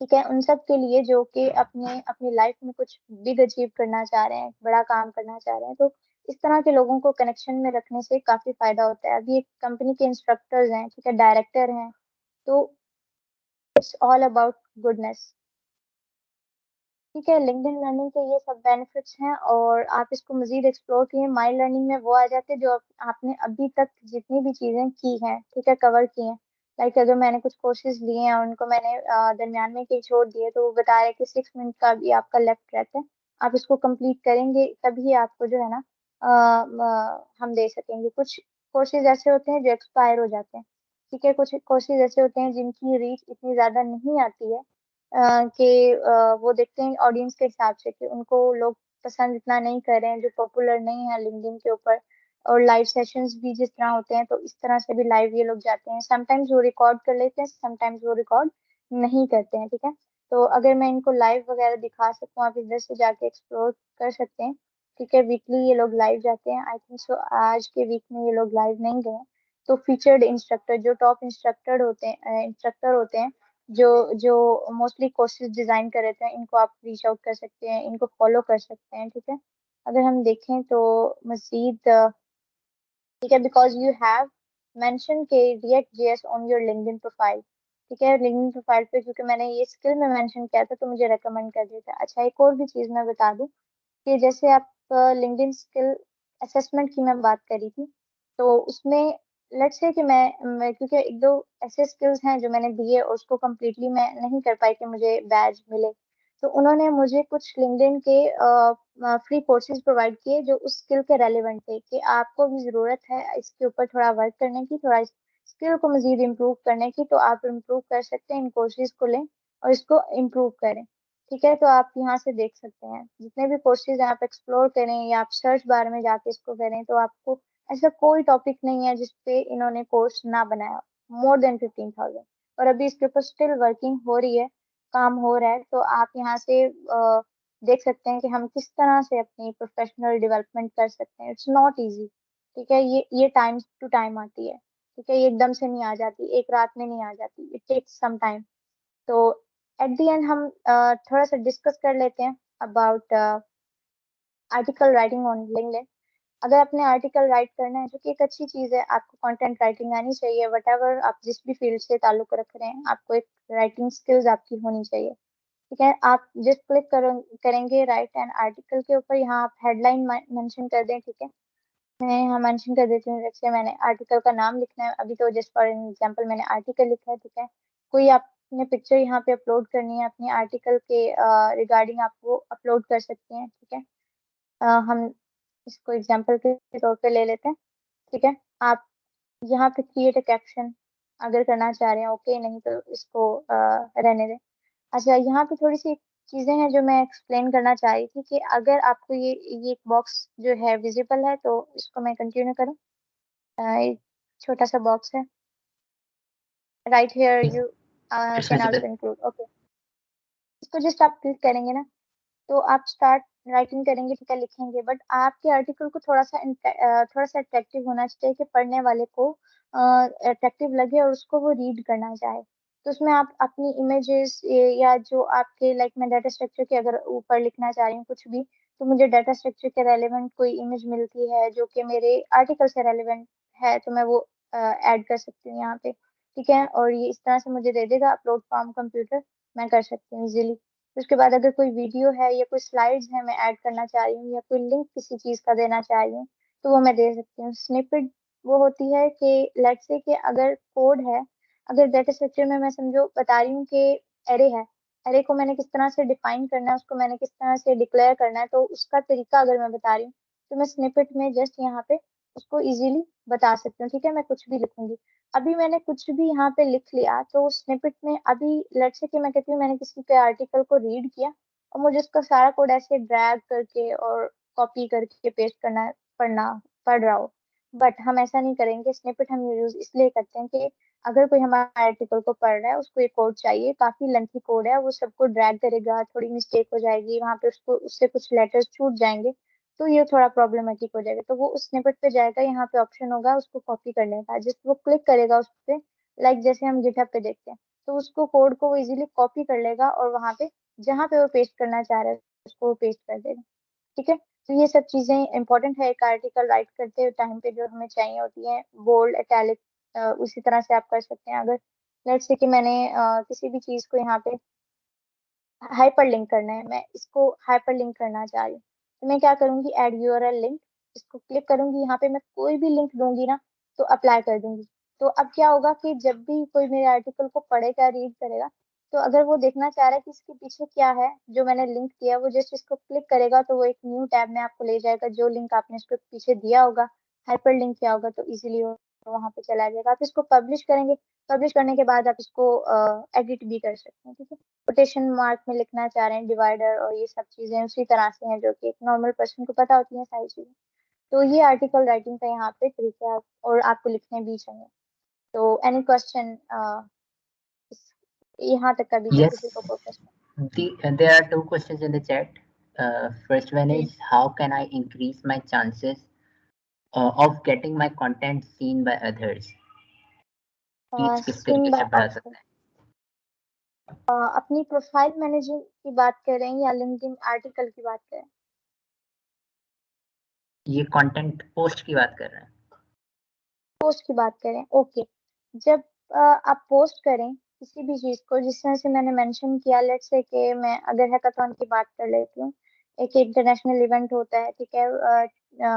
ठीक है, उन सब के लिए जो कि अपने अपनी लाइफ में कुछ बिग अचीव करना चाह रहे हैं, बड़ा काम करना चाह रहे हैं, तो इस तरह के लोगों को कनेक्शन में रखने से काफी फायदा होता है। अभी एक कंपनी के इंस्ट्रक्टर्स हैं, ठीक है, डायरेक्टर हैं, तो इट्स ऑल अबाउट गुडनेस। ठीक है, लिंक्डइन लर्निंग के ये सब बेनिफिट्स हैं, और आप इसको मजीद एक्सप्लोर किए माई लर्निंग में वो आ जाते हैं जो आपने अभी तक जितनी भी चीजें की हैं, ठीक है, कवर की हैं। लाइक अगर मैंने कुछ कोर्सेज लिए हैं और उनको मैंने दरमियान में कहीं छोड़ दिए, तो वो बता रहे हैं कि 6 मिनट का भी आपका लेफ्ट रहता है, आप इसको कंप्लीट करेंगे तभी आपको जो है ना हम दे सकेंगे। कुछ कोर्सेज ऐसे होते हैं जो एक्सपायर हो जाते हैं। ठीक है, कुछ कोर्सेज ऐसे होते हैं जिनकी रीच इतनी ज्यादा नहीं आती है, कि वो देखते हैं ऑडियंस के हिसाब से कि उनको लोग पसंद इतना नहीं कर रहे हैं, जो पॉपुलर नहीं है लिंक्डइन के ऊपर। और लाइव सेशंस भी जिस तरह होते हैं, तो इस तरह से भी लाइव ये लोग जाते हैं। समटाइम्स वो रिकॉर्ड कर लेते हैं, समटाइम्स वो रिकॉर्ड नहीं करते हैं। ठीक है, तो अगर मैं इनको लाइव वगैरह दिखा सकूँ, आप इधर से जाके एक्सप्लोर कर सकते हैं। ठीक है, वीकली ये लोग लाइव जाते हैं। आई थिंक सो आज के वीक में ये लोग लाइव नहीं गए। तो फीचर्ड इंस्ट्रक्टर, जो टॉप इंस्ट्रक्टर होते हैं, जो जो मोस्टली कोर्सेज डिजाइन कर रहे थे, इनको आप रीच आउट कर सकते हैं, इनको फॉलो कर सकते हैं। ठीक है, अगर हम देखें तो मजीद ठीक है, बिकॉज यू हैव मेंशन के react JS on your LinkedIn profile. ठीक है, लिंक्डइन प्रोफाइल पे क्योंकि मैंने ये स्किल में मेंशन किया था, तो मुझे रेकमेंड कर दिया था। अच्छा, एक और भी चीज मैं बता दूं कि जैसे आप लिंक्डइन स्किल असेसमेंट की मैं बात करी थी, तो उसमें लेट्स से कि मैं क्योंकि एक दो ऐसे स्किल्स हैं जो मैंने दिए और उसको कम्प्लीटली मैं नहीं कर पाई कि मुझे बैज मिले, तो उन्होंने मुझे कुछ लिंक्डइन के फ्री कोर्सेज प्रोवाइड किए जो उस स्किल के रेलिवेंट थे, कि आपको भी जरूरत है इसके ऊपर थोड़ा वर्क करने की, थोड़ा स्किल को मजीद इम्प्रूव करने की, तो आप इम्प्रूव कर सकते हैं, इन कोर्सेज को लें और इसको इम्प्रूव करें। ठीक है, तो आप यहाँ से देख सकते हैं जितने भी कोर्सेज आप एक्सप्लोर करें या आप सर्च बार में जाके इसको करें, तो आपको ऐसा कोई टॉपिक नहीं है जिसपे इन्होंने कोर्स ना बनाया। मोर देन 15,000, और अभी इसके ऊपर स्टिल वर्किंग हो रही है, काम हो रहा है। तो आप यहाँ से देख सकते हैं कि हम किस तरह से अपनी प्रोफेशनल डेवलपमेंट कर सकते हैं। It's not easy. ठीक है, ये टाइम टू टाइम आती है। ठीक है, ये एकदम से नहीं आ जाती, एक रात में नहीं आ जाती, इट टेक्स सम टाइम। तो एट द एंड हम थोड़ा सा डिस्कस कर लेते हैं about article writing on LinkedIn. अगर आपने आर्टिकल राइट करना है, जो कि एक अच्छी चीज़ है, आपको कंटेंट राइटिंग आनी चाहिए। वट एवर आप जिस भी फील्ड से ताल्लुक रख रहे हैं, आपको एक राइटिंग स्किल्स आपकी होनी चाहिए। ठीक है, आप जिस क्लिक करेंगे राइट एन आर्टिकल के ऊपर, यहाँ आप हेडलाइन मेंशन कर दें। ठीक है, मैं यहाँ मेंशन कर देती हूँ, जैसे मैंने आर्टिकल का नाम लिखना है अभी, तो जस्ट फॉर एग्जांपल मैंने आर्टिकल लिखा है। ठीक है, कोई आपने पिक्चर यहाँ पे अपलोड करनी है अपनी आर्टिकल के रिगार्डिंग, आप वो अपलोड कर सकते हैं। ठीक है, हम इसको एग्जांपल के तौर पे ले लेते हैं। ठीक है, आप यहाँ पे क्रिएट अ कैप्शन अगर करना चाह रहे हैं, ओके, नहीं तो इसको रहने दें। अच्छा, यहाँ पे थोड़ी सी चीजें हैं जो मैं एक्सप्लेन करना चाह रही थी, कि अगर आपको ये एक बॉक्स जो है विजिबल है, तो इसको मैं कंटिन्यू करूँ। एक छोटा सा बॉक्स है, राइट हियर यू इसमें can say also include, okay. इसको जस्ट आप क्लिक करेंगे ना, तो आप स्टार्ट राइटिंग करेंगे। ठीक है, लिखेंगे, बट आपके आर्टिकल को थोड़ा सा अट्रैक्टिव होना चाहिए, कि पढ़ने वाले को अट्रैक्टिव लगे और उसको वो रीड करना चाहे। तो उसमें आप अपनी इमेजेस या जो आपके, लाइक मैं डाटा स्ट्रक्चर के अगर ऊपर लिखना चाह रही हूँ कुछ भी, तो मुझे डाटा स्ट्रक्चर के रेलेवेंट कोई इमेज मिलती है जो कि मेरे आर्टिकल से रेलेवेंट है, तो मैं वो ऐड कर सकती हूँ यहाँ पे। ठीक है, और ये इस तरह से मुझे दे देगा अपलोड फ्रॉम कंप्यूटर, मैं कर सकती हूँ इजीली। उसके बाद अगर कोई वीडियो है या कोई स्लाइड्स है मैं ऐड करना चाह रही हूँ, या कोई लिंक किसी चीज का देना चाह रही हूँ, तो वो मैं दे सकती हूँ। स्निपेट वो होती है कि लेट्स से कि अगर कोड है, अगर डाटा स्ट्रक्चर में मैं समझो बता रही हूँ कि एरे है, एरे को मैंने किस तरह से डिफाइन करना है, उसको मैंने किस तरह से डिक्लेयर करना है, तो उसका तरीका अगर मैं बता रही हूँ, तो मैं स्निपेट में जस्ट यहाँ पे उसको इजीली बता सकती हूँ। ठीक है, मैं कुछ भी लिखूंगी। अभी मैंने कुछ भी यहाँ पे लिख लिया, तो स्निपेट में अभी लेट्स से कि मैं कहती हूँ मैंने किसी के आर्टिकल को रीड किया, और मुझे उसका सारा कोड ऐसे ड्रैग करके और कॉपी करके पेस्ट करना पढ़ना पढ़ रहा हो। बट हम ऐसा नहीं करेंगे। स्निपेट हम यूज इसलिए करते हैं कि अगर कोई हमारे आर्टिकल को पढ़ रहा है, उसको एक कोड चाहिए, काफी लेंथी कोड है, वो सबको ड्रैग करेगा, थोड़ी मिस्टेक हो जाएगी वहां पे, उसको उससे कुछ लेटर्स छूट जाएंगे, तो ये थोड़ा प्रॉब्लमेटिक हो जाएगा। तो वो उस स्निपेट पे जाएगा, यहाँ पे ऑप्शन होगा उसको कॉपी करने का, जिस वो क्लिक करेगा उस पे, लाइक जैसे हम गिटहब पे देखते हैं, तो उसको कोड को वो इजीली कॉपी कर लेगा और वहां पे जहाँ पे वो पेस्ट करना चाह रहा है उसको वो पेस्ट कर देगा। ठीक है, तो ये सब चीजें इंपॉर्टेंट है एक आर्टिकल राइट करते हुए टाइम पे जो हमें चाहिए होती है। बोल्ड, इटैलिक, उसी तरह से आप कर सकते हैं। अगर लेट्स से कि मैंने किसी भी चीज को यहाँ पे हाइपर लिंक करना है, मैं इसको हाइपर लिंक करना चाह रही हूँ, तो मैं क्या करूंगी, ऐड यूआरएल लिंक, इसको क्लिक करूंगी, यहाँ पे मैं कोई भी लिंक दूंगी ना तो अप्लाई कर दूंगी। तो अब क्या होगा कि जब भी कोई मेरे आर्टिकल को पढ़ेगा, रीड करेगा, तो अगर वो देखना चाह रहा है कि इसके पीछे क्या है जो मैंने लिंक किया, वो जस्ट इसको क्लिक करेगा तो वो एक न्यू टैब में आपको ले जाएगा, जो लिंक आपने इसके पीछे दिया होगा, हाइपर लिंक किया होगा, तो इजीली वहां पे चला जाएगा। आप इसको पब्लिश करेंगे, पब्लिश करने के बाद आप इसको एडिट भी कर सकते हैं। ठीक है, कोटेशन मार्क में लिखना चाह रहे हैं, डिवाइडर और ये सब चीजें उसी तरह से हैं जो कि एक नॉर्मल पर्सन को पता होती हैं सारी चीजें। तो ये आर्टिकल राइटिंग का यहाँ पे तरीका है और आपको लिखने भी चाहिए। तो एनी क्वेश्चन, यहाँ तक का भी तो Yes, किसी को कोई question? there are two questions in the chat. First one जी, is how can I increase my chances of getting my content seen by others? Reach किस स्किम तरीके से बाय बढ़ा ऑथर, सकते हैं? अपनी प्रोफाइल मैनेजिंग की बात करें या लिंक्डइन आर्टिकल की बात करें? ये कंटेंट पोस्ट की बात कर रहे हैं। पोस्ट की बात करें, ओके। जब आप पोस्ट करें किसी भी चीज को, जिस तरह से मैंने मेंशन किया, लेट्स से कि मैं अगर हैकाथॉन की बात कर लेती हूँ, एक इंटरनेशनल इवेंट होता है, ठीक है,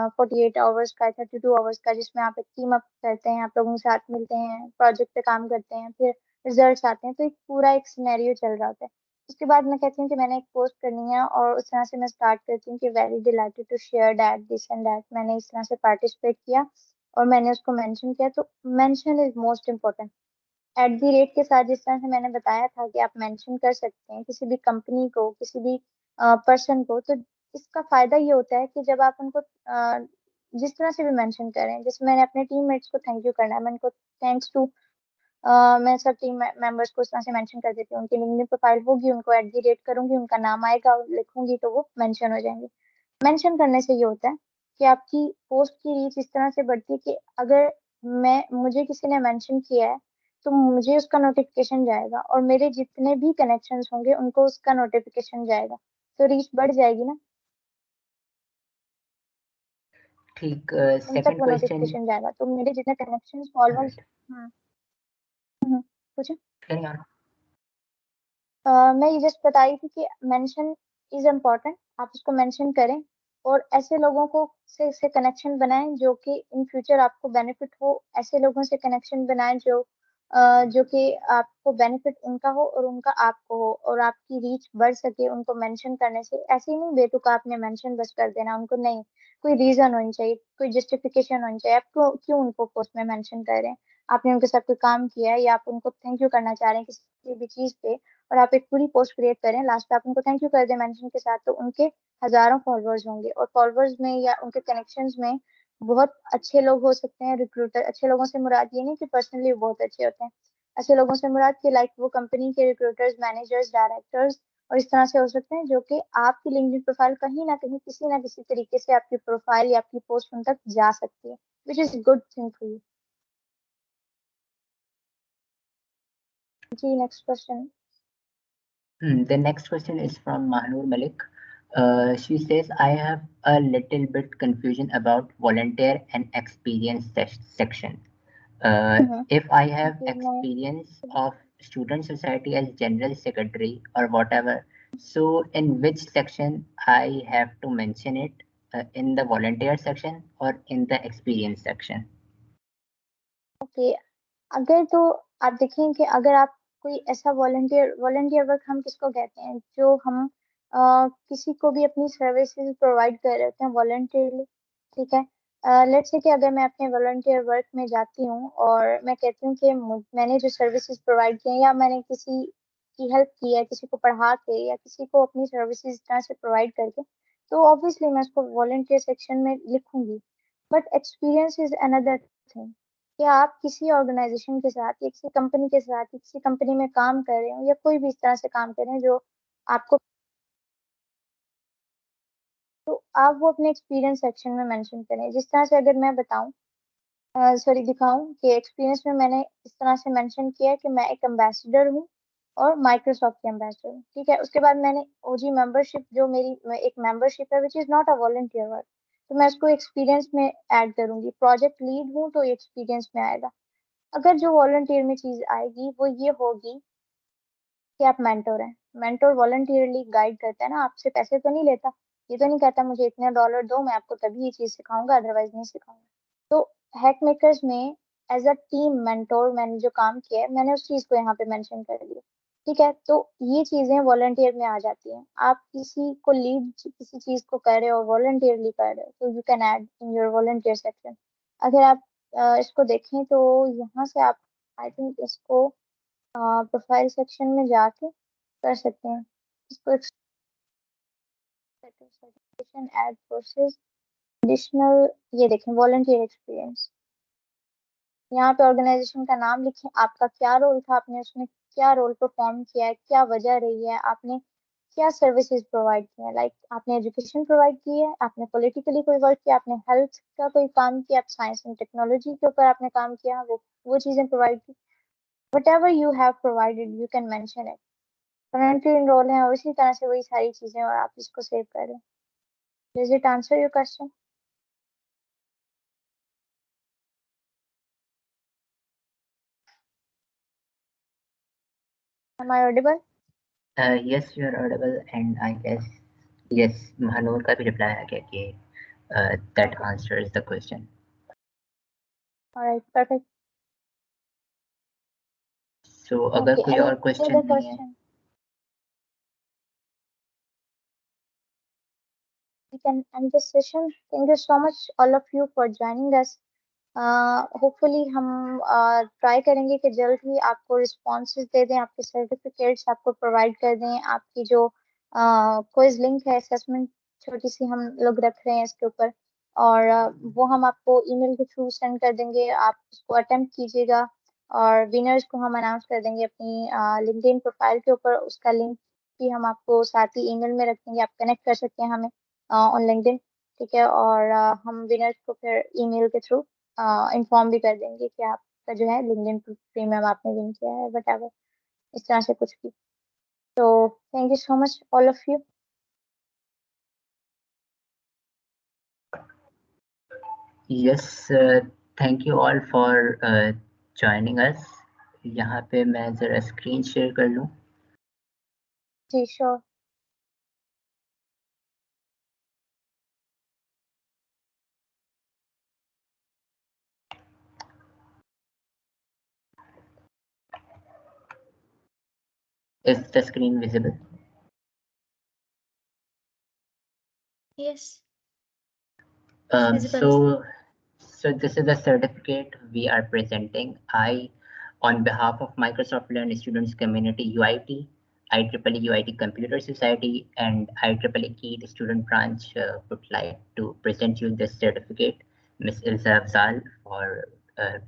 48 आवर्स का, 32 आवर्स का, जिसमें आप एक टीम अप करते हैं, आप लोगों के साथ मिलते हैं, प्रोजेक्ट पे काम करते हैं, फिर रिजल्ट्स आते हैं, तो एक पूरा एक सिनेरियो चल रहा होता है। उसके बाद मैं कहती हूँ कि मैंने एक पोस्ट करनी है और उस तरह से मैं स्टार्ट करती हूँ कि very delighted to share that this and that, मैंने इस तरह से पार्टिसिपेट किया और मैंने उसको मेंशन किया। तो mention is most important. At the rate के साथ जिस तरह से मैंने बताया था कि आप मेंशन कर सकते हैं किसी भी कंपनी को, किसी भी पर्सन को, तो इसका फायदा ये होता है कि जब आप उनको जिस तरह से भी मेंशन करें, जैसे मैंने अपने टीममेट्स को थैंक यू करना है, मैं उनको थैंक्स टू, मैं सब टीम मेंबर्स को उस तरह से मेंशन कर देती हूँ, उनकी लिंक्डइन प्रोफाइल होगी, उनको एट द रेट करूंगी, उनका नाम आएगा, लिखूंगी तो वो मेंशन हो जाएंगे। मेंशन करने से ये होता है कि आपकी पोस्ट की रीच इस तरह से बढ़ती है कि अगर मैं मुझे किसी ने मेंशन किया है तो मुझे उसका नोटिफिकेशन जाएगा और मेरे जितने भी कनेक्शंस होंगे उनको उसका नोटिफिकेशन जाएगा, तो रीच बढ़ जाएगी ना, ठीक। उन तक सेकंड वो क्वेश्चन। नोटिफिकेशन जाएगा, तो मेरे जितने कनेक्शंस फॉलोअर्स। हम्म। पूछे। Carry on. मैं ये जस्ट बता रही थी कि मेंशन इज इम्पोर्टेंट, आप उसको मेंशन करें और ऐसे लोगों को से कनेक्शन बनाएं जो कि इन फ्यूचर आपको बेनिफिट हो, ऐसे लोगों से कनेक्शन बनाएं जो कि आपको बेनिफिट उनका हो और उनका आपको हो और आपकी रीच बढ़ सके उनको मेंशन करने से। ऐसे ही नहीं बेतुका आपने मेंशन बस कर देना उनको, नहीं, कोई रीजन होनी चाहिए, कोई जस्टिफिकेशन होनी चाहिए, आप क्यों क्यों उनको पोस्ट में मेंशन कर रहे हैं, आपने उनके साथ कोई काम किया है या आप उनको थैंक यू करना चाह रहे हैं किसी भी चीज पे, और आप एक पूरी पोस्ट क्रिएट करें, लास्ट पे आप उनको थैंक यू कर दें मेंशन के साथ, तो उनके हजारों फॉलोअर्स होंगे और फॉलोअर्स में या उनके कनेक्शंस में बहुत अच्छे लोग हो सकते हैं रिक्रूटर। अच्छे लोगों से मुराद ये नहीं कि पर्सनली बहुत अच्छे होते हैं, ऐसे लोगों से मुराद कि लाइक वो कंपनी के रिक्रूटर्स, मैनेजर्स, डायरेक्टर्स और इस तरह से हो सकते हैं जो कि आपकी लिंक्डइन प्रोफाइल कहीं ना किसी तरीके से आपकी प्रोफाइल या आपकी पोस्ट उन तक जा सकती है, which is good thing for you. जी, next question. The next question is from Mahnur Malik. She says, I have a little bit confusion about volunteer and experience section. If I have okay, मैं experience of student society as general secretary or whatever, so in which section I have to mention it, in the volunteer section or in the experience section? Okay, अगर तो आप देखें कि अगर आप कोई ऐसा वॉलंटियर वर्क हम किसको कहते हैं, जो हम किसी को भी अपनी सर्विसेज प्रोवाइड कर रहे होते हैं वॉलंटियरली। ठीक है, लेट्स से कि अगर मैं अपने वॉलंटियर वर्क में जाती हूँ और मैं कहती हूँ कि मैंने जो सर्विसेज प्रोवाइड की हैं या मैंने किसी की हेल्प की है, किसी को पढ़ा के या किसी को अपनी सर्विसेज इस तरह से प्रोवाइड करके, तो ऑब्वियसली मैं उसको वॉलंटियर सेक्शन में लिखूंगी। But experience is another thing, कि आप किसी ऑर्गेनाइजेशन के साथ या किसी कंपनी के साथ या किसी कंपनी में काम कर रहे हो या कोई भी इस तरह से काम कर रहे हैं जो आपको, तो आप वो अपने एक्सपीरियंस सेक्शन में मेंशन करें। जिस तरह से अगर मैं बताऊं सॉरी दिखाऊं कि एक्सपीरियंस में मैंने इस तरह से मेंशन किया है कि मैं एक एम्बेसडर हूँ और माइक्रोसॉफ्ट की एम्बेसडर हूँ, ठीक है। उसके बाद मैंने ओजी मेंबरशिप, जो मेरी एक मेंबरशिप है which is not a volunteer work, तो मैं उसको एक्सपीरियंस में ऐड करूंगी। प्रोजेक्ट लीड हूँ तो एक्सपीरियंस में आएगा। अगर जो वॉलंटियर में चीज आएगी वो ये होगी कि आप मेंटोर हैं। मेंटोर वॉलंटियरली गाइड करता है ना, आपसे पैसे तो नहीं लेता, ये तो नहीं कहता मुझे इतने डॉलर दो मैं आपको तभी ये चीज सिखाऊंगा अदरवाइज नहीं सिखाऊंगा। तो हैक मेकर्स में एज अ टीम मेंटोर मैंने जो काम किया है मैंने उस चीज को यहाँ पे मेंशन कर दिया, ठीक है। तो ये चीजें वॉलंटियर में आ जाती हैं। आप किसी को लीड किसी चीज को कर रहे हो, वॉलंटियरली कर रहे हो, तो you can add in your volunteer section. अगर आप इसको देखें तो यहाँ से आप आई थिंक इसको प्रोफाइल सेक्शन में जाके कर सकते हैं इसको। सर्टिफिकेशन ऐड कोर्सेज एडिशनल, ये देखें वॉलंटियर एक्सपीरियंस। यहाँ पे ऑर्गेनाइजेशन का नाम लिखें, आपका क्या रोल था, आपने उसमें क्या रोल परफॉर्म किया है, क्या वजह रही है, आपने क्या सर्विसेज प्रोवाइड किए हैं। लाइक आपने एजुकेशन प्रोवाइड की है, आपने पॉलिटिकली कोई वर्क किया, आपने हेल्थ का कोई काम किया, आप साइंस एंड टेक्नोलॉजी के ऊपर आपने काम किया, वो चीजें प्रोवाइड की। Whatever you have provided you can mention it. Currently enrol है और इसी तरह से वही सारी चीजें, और आप इसको सेव करें। Does it answer your question? Am I audible? Yes, you are audible, and I guess yes, Mahanur का भी reply आ गया कि that Okay. answers the question. All right. Perfect. So अगर Okay. कोई Any और question other नहीं है, question? We can end this session. Thank you so much, all of you, for joining us. Hopefully हम try करेंगे कि जल्द ही आपको रिस्पॉन्सेज दे दें, आपके सर्टिफिकेट्स आपको प्रोवाइड कर दें। आपकी जो क्विज लिंक है, असेसमेंट छोटी सी हम लोग रख रहे हैं इसके ऊपर, और वो हम आपको ईमेल के थ्रू सेंड कर देंगे। आप उसको अटेम्प्ट कीजिएगा और विनर्स को हम अनाउंस कर देंगे अपनी लिंक्डइन प्रोफाइल के ऊपर। उसका लिंक भी हम आपको साथ ही ईमेल में रख देंगे, आप कनेक्ट कर सकते हैं हमें ऑन लिंक्डइन, ठीक है। और हम विनर्स को फिर ईमेल के थ्रू इंफॉर्म भी कर देंगे कि आपका जो है लिंक्डइन प्रीमियम आपने विन किया है, वट एवर, इस तरह से कुछ भी। तो thank you so much all of you. yes, thank you all for joining us. यहाँ पे मैं जरा स्क्रीन शेयर कर लूँ। जी sure. Is the screen visible? Yes. So this is the certificate we are presenting. I, on behalf of Microsoft Learn Students Community UIT, IEEE UIT Computer Society, and IEEE KEET Student Branch would like to present you this certificate, Ms. Ilza Afzal, for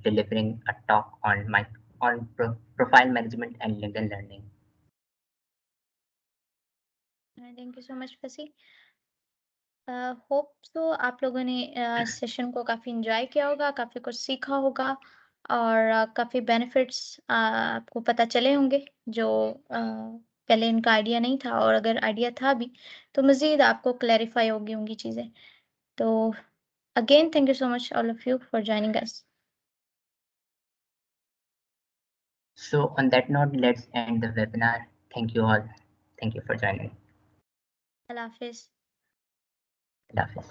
delivering a talk on profile management and LinkedIn learning. Thank you so much फसी। Hope so आप लोगों ने session को काफ़ी enjoy किया होगा, काफ़ी कुछ सीखा होगा, और काफ़ी बेनिफिट्स आपको पता चले होंगे जो पहले इनका आइडिया नहीं था, और अगर आइडिया था भी तो मज़ीद आपको क्लैरिफाई होंगी चीज़ें। तो again thank you so much all of you for joining us. So on that note, let's end the webinar. Thank you all. Thank you for joining. अल्लाह हाफिज़। Allah Hafiz.